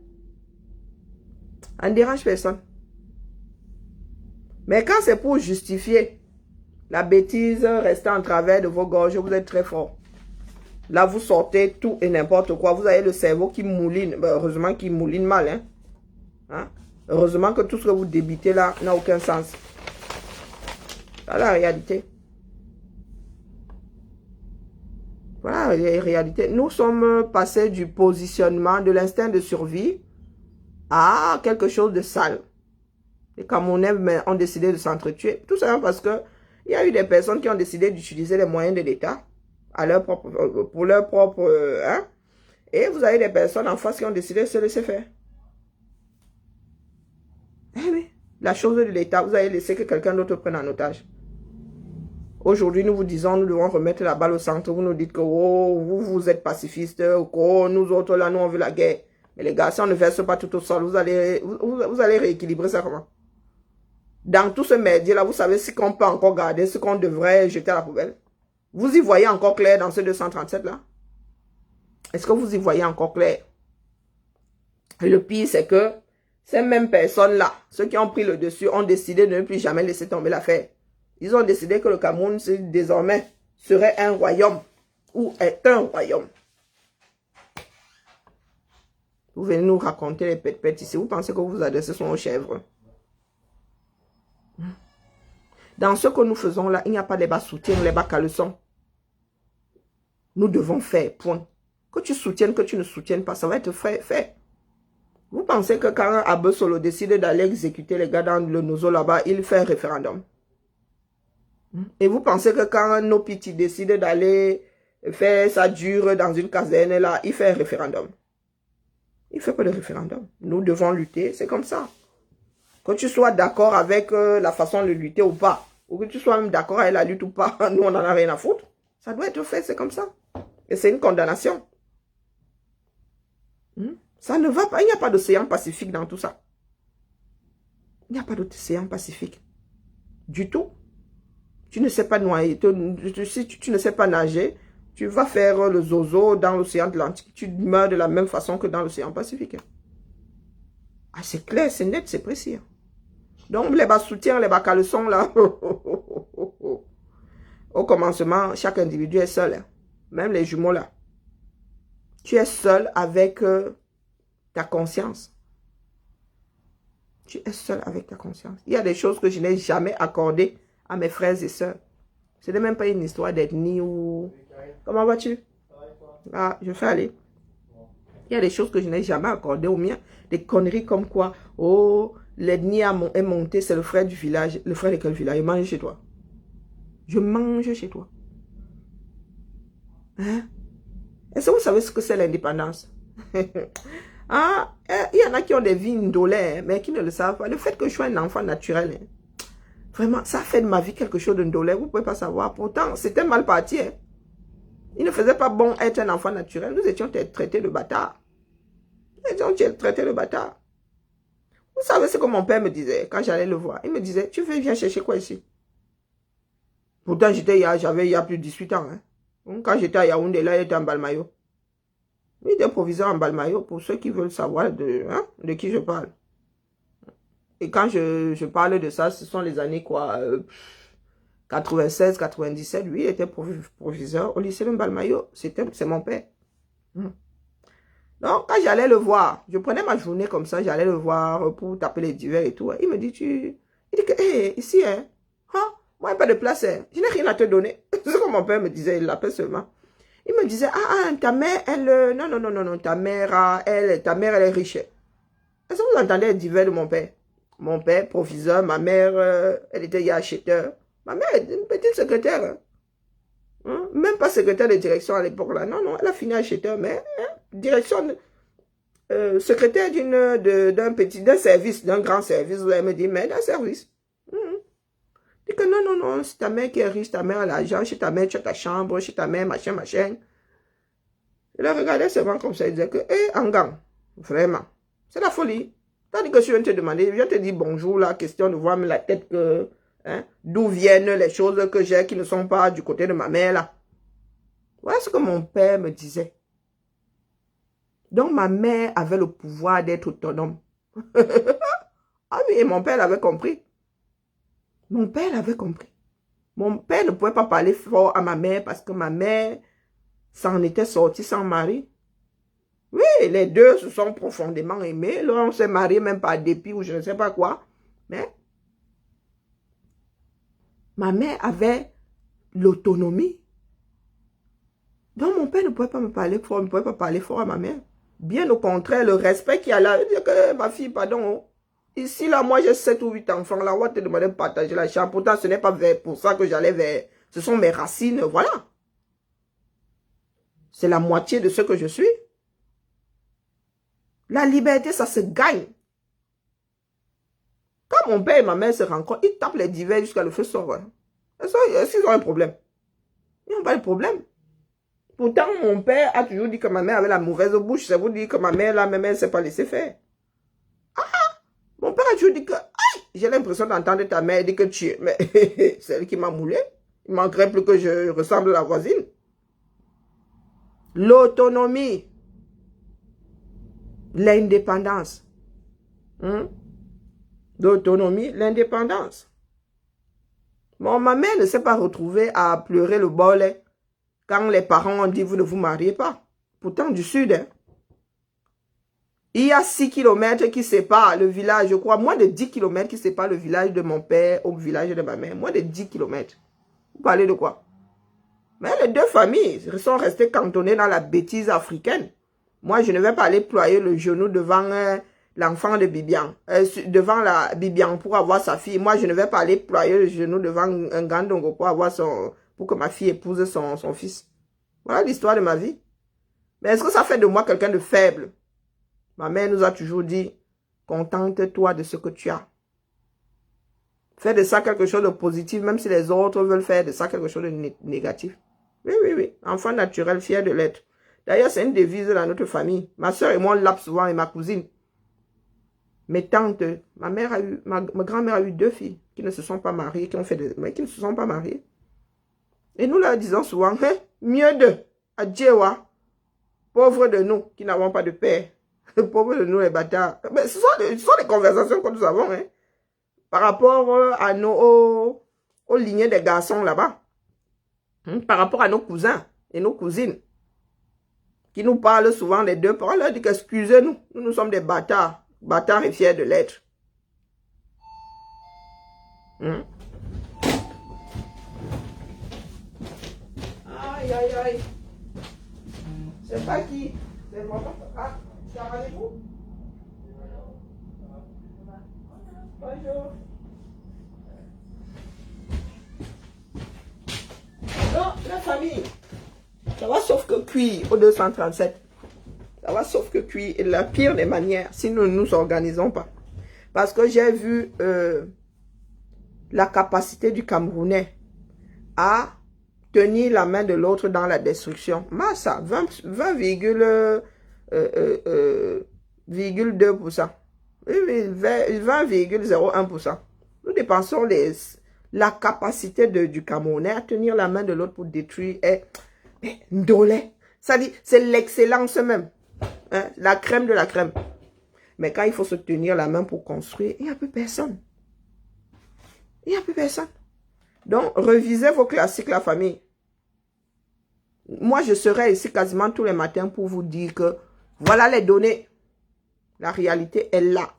Ça ne dérange personne. Mais quand c'est pour justifier la bêtise restée en travers de vos gorges, vous êtes très fort. Là, vous sortez tout et n'importe quoi. Vous avez le cerveau qui mouline. Ben, heureusement qu'il mouline mal. Hein? Heureusement que tout ce que vous débitez là n'a aucun sens. Voilà la réalité. Voilà la réalité. Nous sommes passés du positionnement, de l'instinct de survie à quelque chose de sale. Les Camerounais ont décidé de s'entretuer. Tout simplement parce que il y a eu des personnes qui ont décidé d'utiliser les moyens de l'État pour leur propre... hein? Et vous avez des personnes en face qui ont décidé de se laisser faire. Eh oui, la chose de l'État, vous avez laissé que quelqu'un d'autre prenne en otage. Aujourd'hui, nous vous disons, nous devons remettre la balle au centre. Vous nous dites que oh, vous êtes pacifistes, oh, nous autres là, nous on veut la guerre. Mais les gars, si on ne verse pas tout au sol, vous allez rééquilibrer ça comment? Dans tout ce merdier là, vous savez ce qu'on peut encore garder, ce qu'on devrait jeter à la poubelle. Vous y voyez encore clair dans ce 237 là? Est-ce que vous y voyez encore clair? Et le pire, c'est que ces mêmes personnes-là, ceux qui ont pris le dessus, ont décidé de ne plus jamais laisser tomber l'affaire. Ils ont décidé que le Cameroun, désormais, serait un royaume, ou est un royaume. Vous venez nous raconter les pètes ici. Vous pensez que vous vous adressez aux chèvres? Dans ce que nous faisons là, il n'y a pas les bas soutiens, les bas caleçons. Nous devons faire, point. Que tu soutiennes, que tu ne soutiennes pas, ça va être fait. Vous pensez que quand Abbe Solo décide d'aller exécuter les gars dans le Nozo là-bas, il fait un référendum? Et vous pensez que quand Nopiti décide d'aller faire sa dure dans une caserne là, il fait un référendum? Il ne fait pas de référendum. Nous devons lutter, c'est comme ça. Que tu sois d'accord avec la façon de lutter ou pas, ou que tu sois même d'accord avec la lutte ou pas, nous on n'en a rien à foutre. Ça doit être fait, c'est comme ça. Et c'est une condamnation. Ça ne va pas, il n'y a pas d'océan Pacifique dans tout ça. Il n'y a pas d'océan Pacifique. Du tout. Tu ne sais pas noyer, si tu ne sais pas nager, tu vas faire le zozo dans l'océan Atlantique. Tu meurs de la même façon que dans l'océan Pacifique. Ah, c'est clair, c'est net, c'est précis. Donc, les bas soutiens, les bas caleçons, là, au commencement, chaque individu est seul. Même les jumeaux, là. Tu es seul avec ta conscience. Tu es seul avec ta conscience. Il y a des choses que je n'ai jamais accordées à mes frères et sœurs. Ce n'est même pas une histoire d'ethnie ou... Comment vas-tu? Ah, je fais aller. Il y a des choses que je n'ai jamais accordées aux miens. Des conneries comme quoi, oh, l'ethnie est montée, c'est le frère du village. Le frère de quel village? Je mange chez toi. Je mange chez toi. Hein? Est-ce que vous savez ce que c'est l'indépendance? Ah, il y en a qui ont des vies indolées, mais qui ne le savent pas. Le fait que je sois un enfant naturel, vraiment, ça fait de ma vie quelque chose d'indolé. Vous ne pouvez pas savoir. Pourtant, c'était mal parti. Il ne faisait pas bon être un enfant naturel. Nous étions traités de bâtards. Nous étions traités de bâtards. Vous savez ce que mon père me disait quand j'allais le voir? Il me disait, tu viens chercher quoi ici? Pourtant, j'avais il y a plus de 18 ans. Quand j'étais à Yaoundé, là, il était en Balmayo. Il était proviseur en Balmayo, pour ceux qui veulent savoir de qui je parle. Et quand je parle de ça, ce sont les années quoi, 96, 97. Lui, il était proviseur au lycée de Balmayo. C'est mon père. Donc, quand j'allais le voir, je prenais ma journée comme ça, j'allais le voir pour taper les divers et tout. Il me dit, il dit que, hey, ici, moi, il n'y a pas de place, je n'ai rien à te donner. C'est ce que mon père me disait, il l'appelle seulement. Il me disait, ta mère, elle, non, ta mère, elle est riche. Est-ce que vous entendez les divers de mon père? Mon père, proviseur, ma mère, elle était acheteur. Ma mère est une petite secrétaire. Même pas secrétaire de direction à l'époque là. Non, elle a fini acheteur, mais direction, secrétaire d'un service, d'un grand service. Vous allez me dire, mais d'un service. Dit que non, c'est ta mère qui est riche, ta mère a l'argent, chez ta mère tu as ta chambre, chez ta mère, machin. Il a regardé seulement comme ça, il disait que, Angang, vraiment, c'est la folie. Tandis que je viens te demander, je viens te dire bonjour, la question de voir la tête que, d'où viennent les choses que j'ai qui ne sont pas du côté de ma mère là. Voilà ce que mon père me disait. Donc ma mère avait le pouvoir d'être autonome. Ah oui, et mon père l'avait compris. Mon père l'avait compris. Mon père ne pouvait pas parler fort à ma mère parce que ma mère s'en était sortie sans mari. Oui, les deux se sont profondément aimés. Là, on s'est mariés même par dépit ou je ne sais pas quoi. Mais ma mère avait l'autonomie. Donc, mon père ne pouvait pas me parler fort, ne pouvait pas parler fort à ma mère. Bien au contraire, le respect qu'il y a là, il dit que ma fille, pardon, ici, là, moi, j'ai 7 ou 8 enfants, là, on va te demander de partager la chambre. Pourtant, ce n'est pas pour ça que j'allais vers, ce sont mes racines, voilà. C'est la moitié de ce que je suis. La liberté, ça se gagne. Quand mon père et ma mère se rencontrent, ils tapent les divers jusqu'à le feu sort. Est-ce qu'ils ont un problème? Ils n'ont pas de problème. Pourtant, mon père a toujours dit que ma mère avait la mauvaise bouche. Ça vous dit que ma mère, là, même, elle ne s'est pas laissée faire. Mon père a toujours dit que, aïe, j'ai l'impression d'entendre ta mère dire que tu es. Mais c'est elle qui m'a moulé. Il manquerait plus que je ressemble à la voisine. L'autonomie. L'indépendance. L'autonomie, l'indépendance. Bon, ma mère ne s'est pas retrouvée à pleurer le bol quand les parents ont dit, vous ne vous mariez pas. Pourtant, du sud, hein. Il y a 6 kilomètres qui séparent le village, je crois, moins de 10 kilomètres qui séparent le village de mon père au village de ma mère. Moins de 10 kilomètres. Vous parlez de quoi? Mais les deux familles sont restées cantonnées dans la bêtise africaine. Moi, je ne vais pas aller ployer le genou devant l'enfant de Bibian, devant la Bibian pour avoir sa fille. Moi, je ne vais pas aller ployer le genou devant un Gandongo pour que ma fille épouse son fils. Voilà l'histoire de ma vie. Mais est-ce que ça fait de moi quelqu'un de faible? Ma mère nous a toujours dit, contente-toi de ce que tu as. Fais de ça quelque chose de positif, même si les autres veulent faire de ça quelque chose de négatif. Oui, oui, oui. Enfant naturel, fier de l'être. D'ailleurs, c'est une devise dans notre famille. Ma soeur et moi, on l'appe souvent, et ma cousine. Mes tantes, ma grand-mère a eu 2 filles qui ne se sont pas mariées, mais qui ne se sont pas mariées. Et nous leur disons souvent, hein, mieux d'eux, adjewa, pauvres de nous qui n'avons pas de père. Pauvres de nous, les bâtards. Mais ce sont les conversations que nous avons, hein, par rapport à aux lignées des garçons là-bas. Par rapport à nos cousins et nos cousines. Qui nous parlent souvent des deux parents. On leur dit qu'excusez-nous, nous sommes des bâtards. Bâtards et fiers de l'être. Aïe, aïe, aïe. C'est pas qui? C'est vraiment... Ah, ça allez-vous? Bonjour. Non, la famille. Ça va sauf que cuire au 237. Ça va sauf que cuire. Et la pire des manières, si nous ne nous organisons pas. Parce que j'ai vu la capacité du Camerounais à tenir la main de l'autre dans la destruction. Massa, 20,2%. Oui, 20,01%. Nous dépensons la capacité du Camerounais à tenir la main de l'autre pour détruire. Ndolé. Ça dit, c'est l'excellence même. Hein, la crème de la crème. Mais quand il faut se tenir la main pour construire, il n'y a plus personne. Il n'y a plus personne. Donc, revisez vos classiques, la famille. Moi, je serai ici quasiment tous les matins pour vous dire que voilà les données. La réalité est là.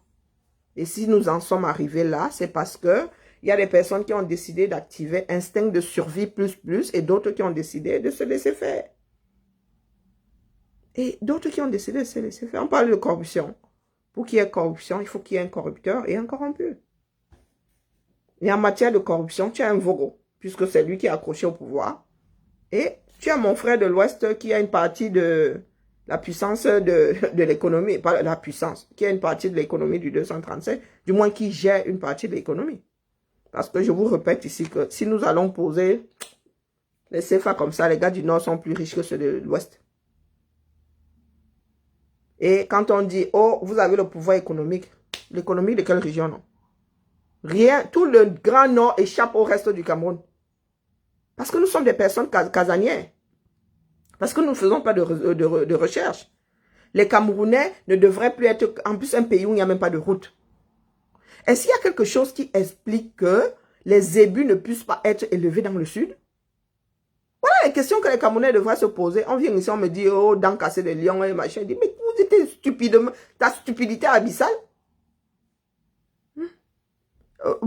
Et si nous en sommes arrivés là, c'est parce que il y a des personnes qui ont décidé d'activer instinct de survie plus et d'autres qui ont décidé de se laisser faire. Et d'autres qui ont décidé de se laisser faire. On parle de corruption. Pour qu'il y ait corruption, il faut qu'il y ait un corrupteur et un corrompu. Et en matière de corruption, tu as un Vogo, puisque c'est lui qui est accroché au pouvoir. Et tu as mon frère de l'Ouest qui a une partie de la puissance de l'économie, pas la puissance, qui a une partie de l'économie du 237, du moins qui gère une partie de l'économie. Parce que je vous répète ici que si nous allons poser les CFA comme ça, les gars du Nord sont plus riches que ceux de l'Ouest. Et quand on dit, oh, vous avez le pouvoir économique, l'économie de quelle région, non? Rien, tout le Grand Nord échappe au reste du Cameroun. Parce que nous sommes des personnes casanières. Parce que nous ne faisons pas de recherche. Les Camerounais ne devraient plus être, en plus, un pays où il n'y a même pas de route. Est-ce qu'il y a quelque chose qui explique que les zébus ne puissent pas être élevés dans le sud? Voilà les questions que les Camerounais devraient se poser. On vient ici, on me dit, oh, dents cassées de lion et machin. Je dis, mais vous êtes stupidement, ta stupidité abyssale.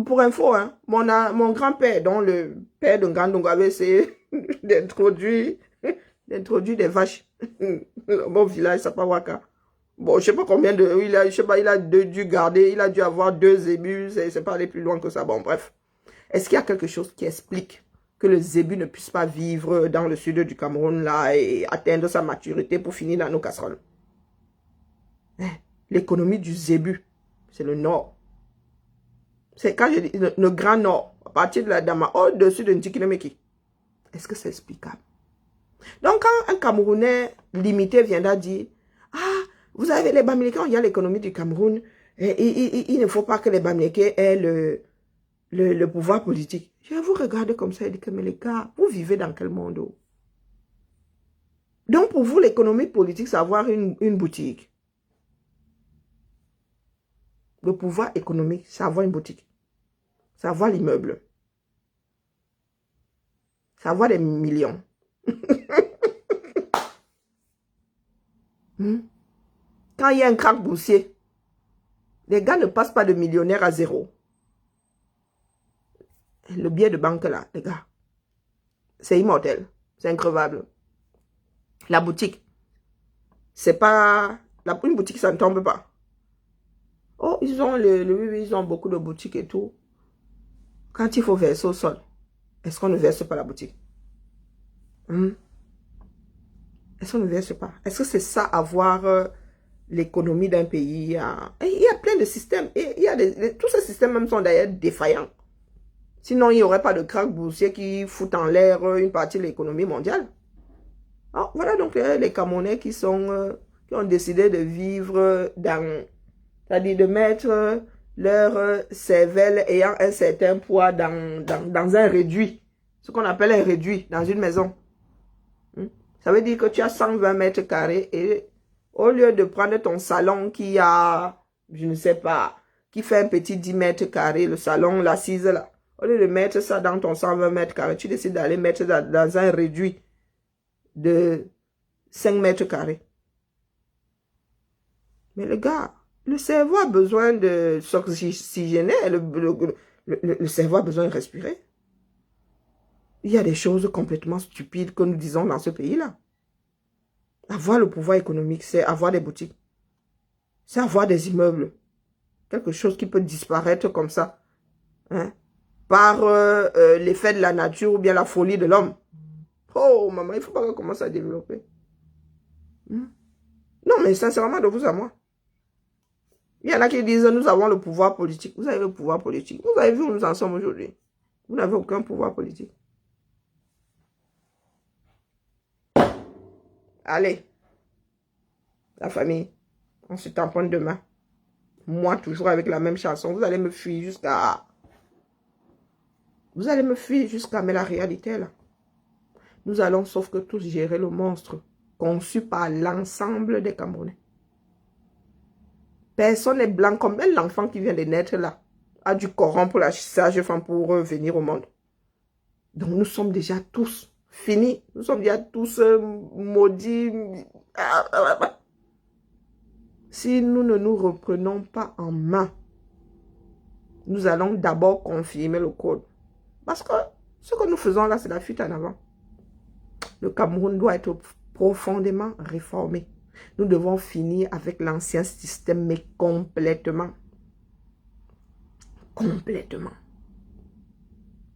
Pour info, hein, mon grand-père, dont le père de Ngandongo avait essayé d'introduire des vaches dans mon village, Sapawaka. Bon, je sais pas combien de... je sais pas, il a dû garder, il a dû avoir 2 zébus, c'est pas aller plus loin que ça. Bon, bref. Est-ce qu'il y a quelque chose qui explique que le zébu ne puisse pas vivre dans le sud du Cameroun, là, et atteindre sa maturité pour finir dans nos casseroles? L'économie du zébu, c'est le nord. C'est quand je dis le grand nord, à partir de la Dama, au-dessus de Ntikinemeki. Est-ce que c'est explicable? Donc, quand un Camerounais limité viendra dire, ah, vous avez les Bamileke, il y a l'économie du Cameroun, et il ne faut pas que les Bamileke aient le pouvoir politique. Je vais vous regarder comme ça et dire que, mais les gars, vous vivez dans quel monde? Donc, pour vous, l'économie politique, c'est avoir une boutique. Le pouvoir économique, c'est avoir une boutique. C'est avoir l'immeuble. C'est avoir des millions. Quand il y a un krach boursier, les gars ne passent pas de millionnaire à zéro. Le billet de banque là, les gars, c'est immortel. C'est increvable. La boutique, c'est pas... Une boutique, ça ne tombe pas. Oh, ils ont beaucoup de boutiques et tout. Quand il faut verser au sol, est-ce qu'on ne verse pas la boutique? Est-ce qu'on ne verse pas? Est-ce que c'est ça, avoir l'économie d'un pays? Il y a plein de systèmes. Et tous ces systèmes même sont d'ailleurs défaillants. Sinon, il n'y aurait pas de krach boursier qui fout en l'air une partie de l'économie mondiale. Alors, voilà donc les Camerounais qui ont décidé de vivre c'est-à-dire de mettre leur cervelle ayant un certain poids dans un réduit. Ce qu'on appelle un réduit dans une maison. Ça veut dire que tu as 120 mètres carrés et au lieu de prendre ton salon qui a, je ne sais pas, qui fait un petit 10 mètres carrés, le salon, l'assise là, au lieu de mettre ça dans ton 120 mètres carrés, tu décides d'aller mettre dans un réduit de 5 mètres carrés. Mais le gars, le cerveau a besoin de s'oxygéner, le cerveau a besoin de respirer. Il y a des choses complètement stupides que nous disons dans ce pays-là. Avoir le pouvoir économique, c'est avoir des boutiques. C'est avoir des immeubles. Quelque chose qui peut disparaître comme ça. Hein, par l'effet de la nature ou bien la folie de l'homme. Oh, maman, il ne faut pas qu'on commence à développer. Non, mais sincèrement, de vous à moi. Il y en a qui disent, nous avons le pouvoir politique. Vous avez le pouvoir politique. Vous avez vu où nous en sommes aujourd'hui. Vous n'avez aucun pouvoir politique. Allez, la famille, on se tamponne demain. Moi, toujours avec la même chanson. Vous allez me fuir jusqu'à... Vous allez me fuir jusqu'à... Mais la réalité est là. Nous allons, sauf que tous, gérer le monstre conçu par l'ensemble des Camerounais. Personne n'est blanc comme l'enfant qui vient de naître là. A du corrompre la sage femme pour venir au monde. Donc nous sommes déjà tous finis. Nous sommes déjà tous maudits. Si nous ne nous reprenons pas en main, nous allons d'abord confirmer le code. Parce que ce que nous faisons là, c'est la fuite en avant. Le Cameroun doit être profondément réformé. Nous devons finir avec l'ancien système, mais complètement. Complètement.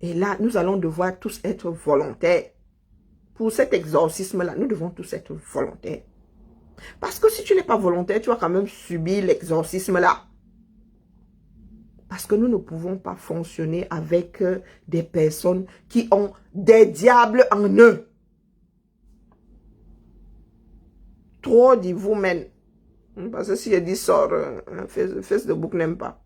Et là, nous allons devoir tous être volontaires. Pour cet exorcisme-là, nous devons tous être volontaires. Parce que si tu n'es pas volontaire, tu vas quand même subir l'exorcisme-là. Parce que nous ne pouvons pas fonctionner avec des personnes qui ont des diables en eux. Trop dit vous-même. Parce que si je dis sort, Facebook n'aime pas.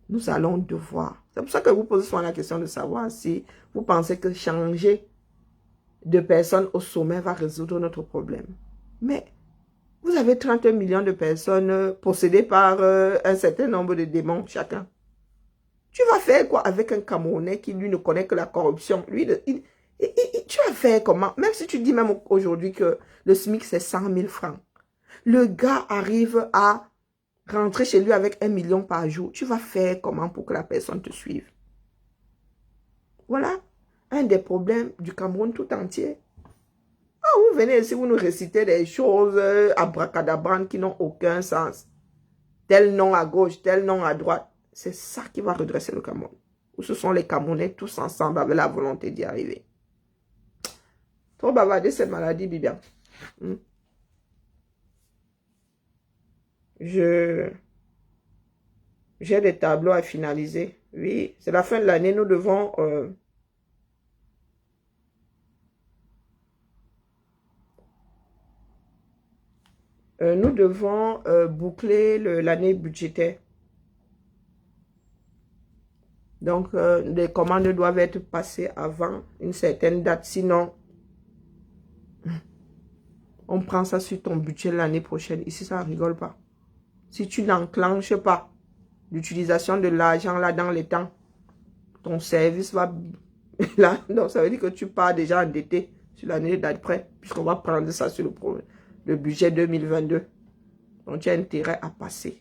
Nous allons devoir. C'est pour ça que vous posez souvent la question de savoir si vous pensez que changer de personnes au sommet va résoudre notre problème. Mais vous avez 31 millions de personnes possédées par un certain nombre de démons chacun. Tu vas faire quoi avec un Camerounais qui, lui, ne connaît que la corruption? Lui, tu vas faire comment? Même si tu dis même aujourd'hui que le SMIC, c'est 100 000 francs. Le gars arrive à rentrer chez lui avec 1 million par jour. Tu vas faire comment pour que la personne te suive? Voilà un des problèmes du Cameroun tout entier. Ah, vous venez ici, vous nous récitez des choses abracadabrantes qui n'ont aucun sens. Tel nom à gauche, tel nom à droite. C'est ça qui va redresser le Cameroun. Ou ce sont les Camerounais tous ensemble avec la volonté d'y arriver. Trop bavarder cette maladie, Bibian. J'ai des tableaux à finaliser. Oui, c'est la fin de l'année. Nous devons... boucler l'année budgétaire. Donc, les commandes doivent être passées avant une certaine date. Sinon, on prend ça sur ton budget l'année prochaine. Ici, ça ne rigole pas. Si tu n'enclenches pas l'utilisation de l'argent là dans les temps, ton service va... là, donc ça veut dire que tu pars déjà endetté sur l'année d'après, puisqu'on va prendre ça sur le budget 2022. Donc, tu as intérêt à passer.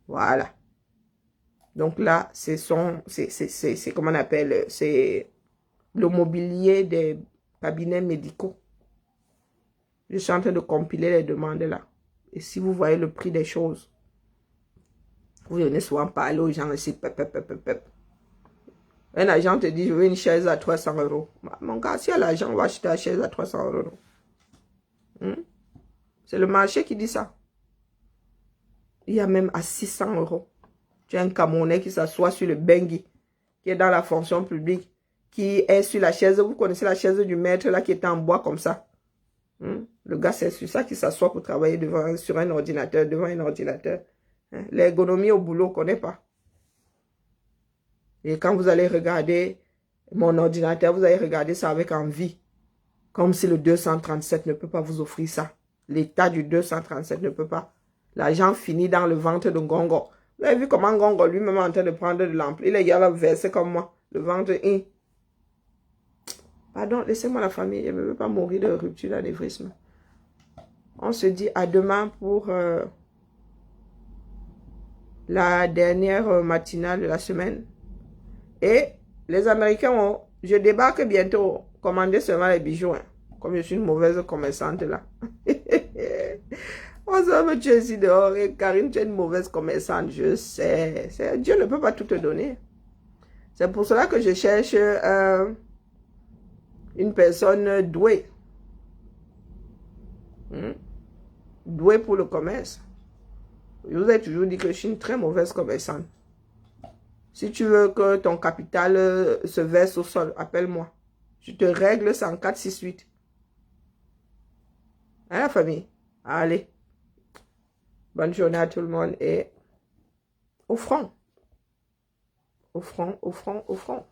Voilà. Donc là, c'est comment on appelle, c'est le mobilier des cabinets médicaux. Je suis en train de compiler les demandes là. Et si vous voyez le prix des choses, vous venez souvent parler aux gens ici, un agent te dit, je veux une chaise à 300 €. Mon gars, si y a l'argent, on va acheter la chaise à 300 €. C'est le marché qui dit ça. Il y a même à 600 €. Tu as un Camerounais qui s'assoit sur le Bengui, qui est dans la fonction publique, qui est sur la chaise. Vous connaissez la chaise du maître là qui est en bois comme ça. Le gars, c'est sur ça qu'il s'assoit pour travailler sur un ordinateur, devant un ordinateur. L'ergonomie au boulot, on ne connaît pas. Et quand vous allez regarder mon ordinateur, vous allez regarder ça avec envie. Comme si le 237 ne peut pas vous offrir ça. L'état du 237 ne peut pas. L'argent finit dans le ventre de Gongo. Vous avez vu comment Gongo lui-même est en train de prendre de l'ample. Il est là versé comme moi. Le ventre in. Pardon, laissez-moi la famille. Je ne veux pas mourir de rupture d'anévrisme. On se dit à demain pour la dernière matinale de la semaine. Et les Américains je débarque bientôt. Commandez seulement les bijoux. Comme je suis une mauvaise commerçante là. On se me tuer ici dehors. Et Karine, tu es une mauvaise commerçante. Je sais. Dieu ne peut pas tout te donner. C'est pour cela que je cherche une personne douée. Douée pour le commerce. Je vous ai toujours dit que je suis une très mauvaise commerçante. Si tu veux que ton capital se verse au sol, appelle-moi. Je te règle ça en 4, 6, 8. Hein, la famille? Allez. Bonne journée à tout le monde et au front. Au front, au front, au front.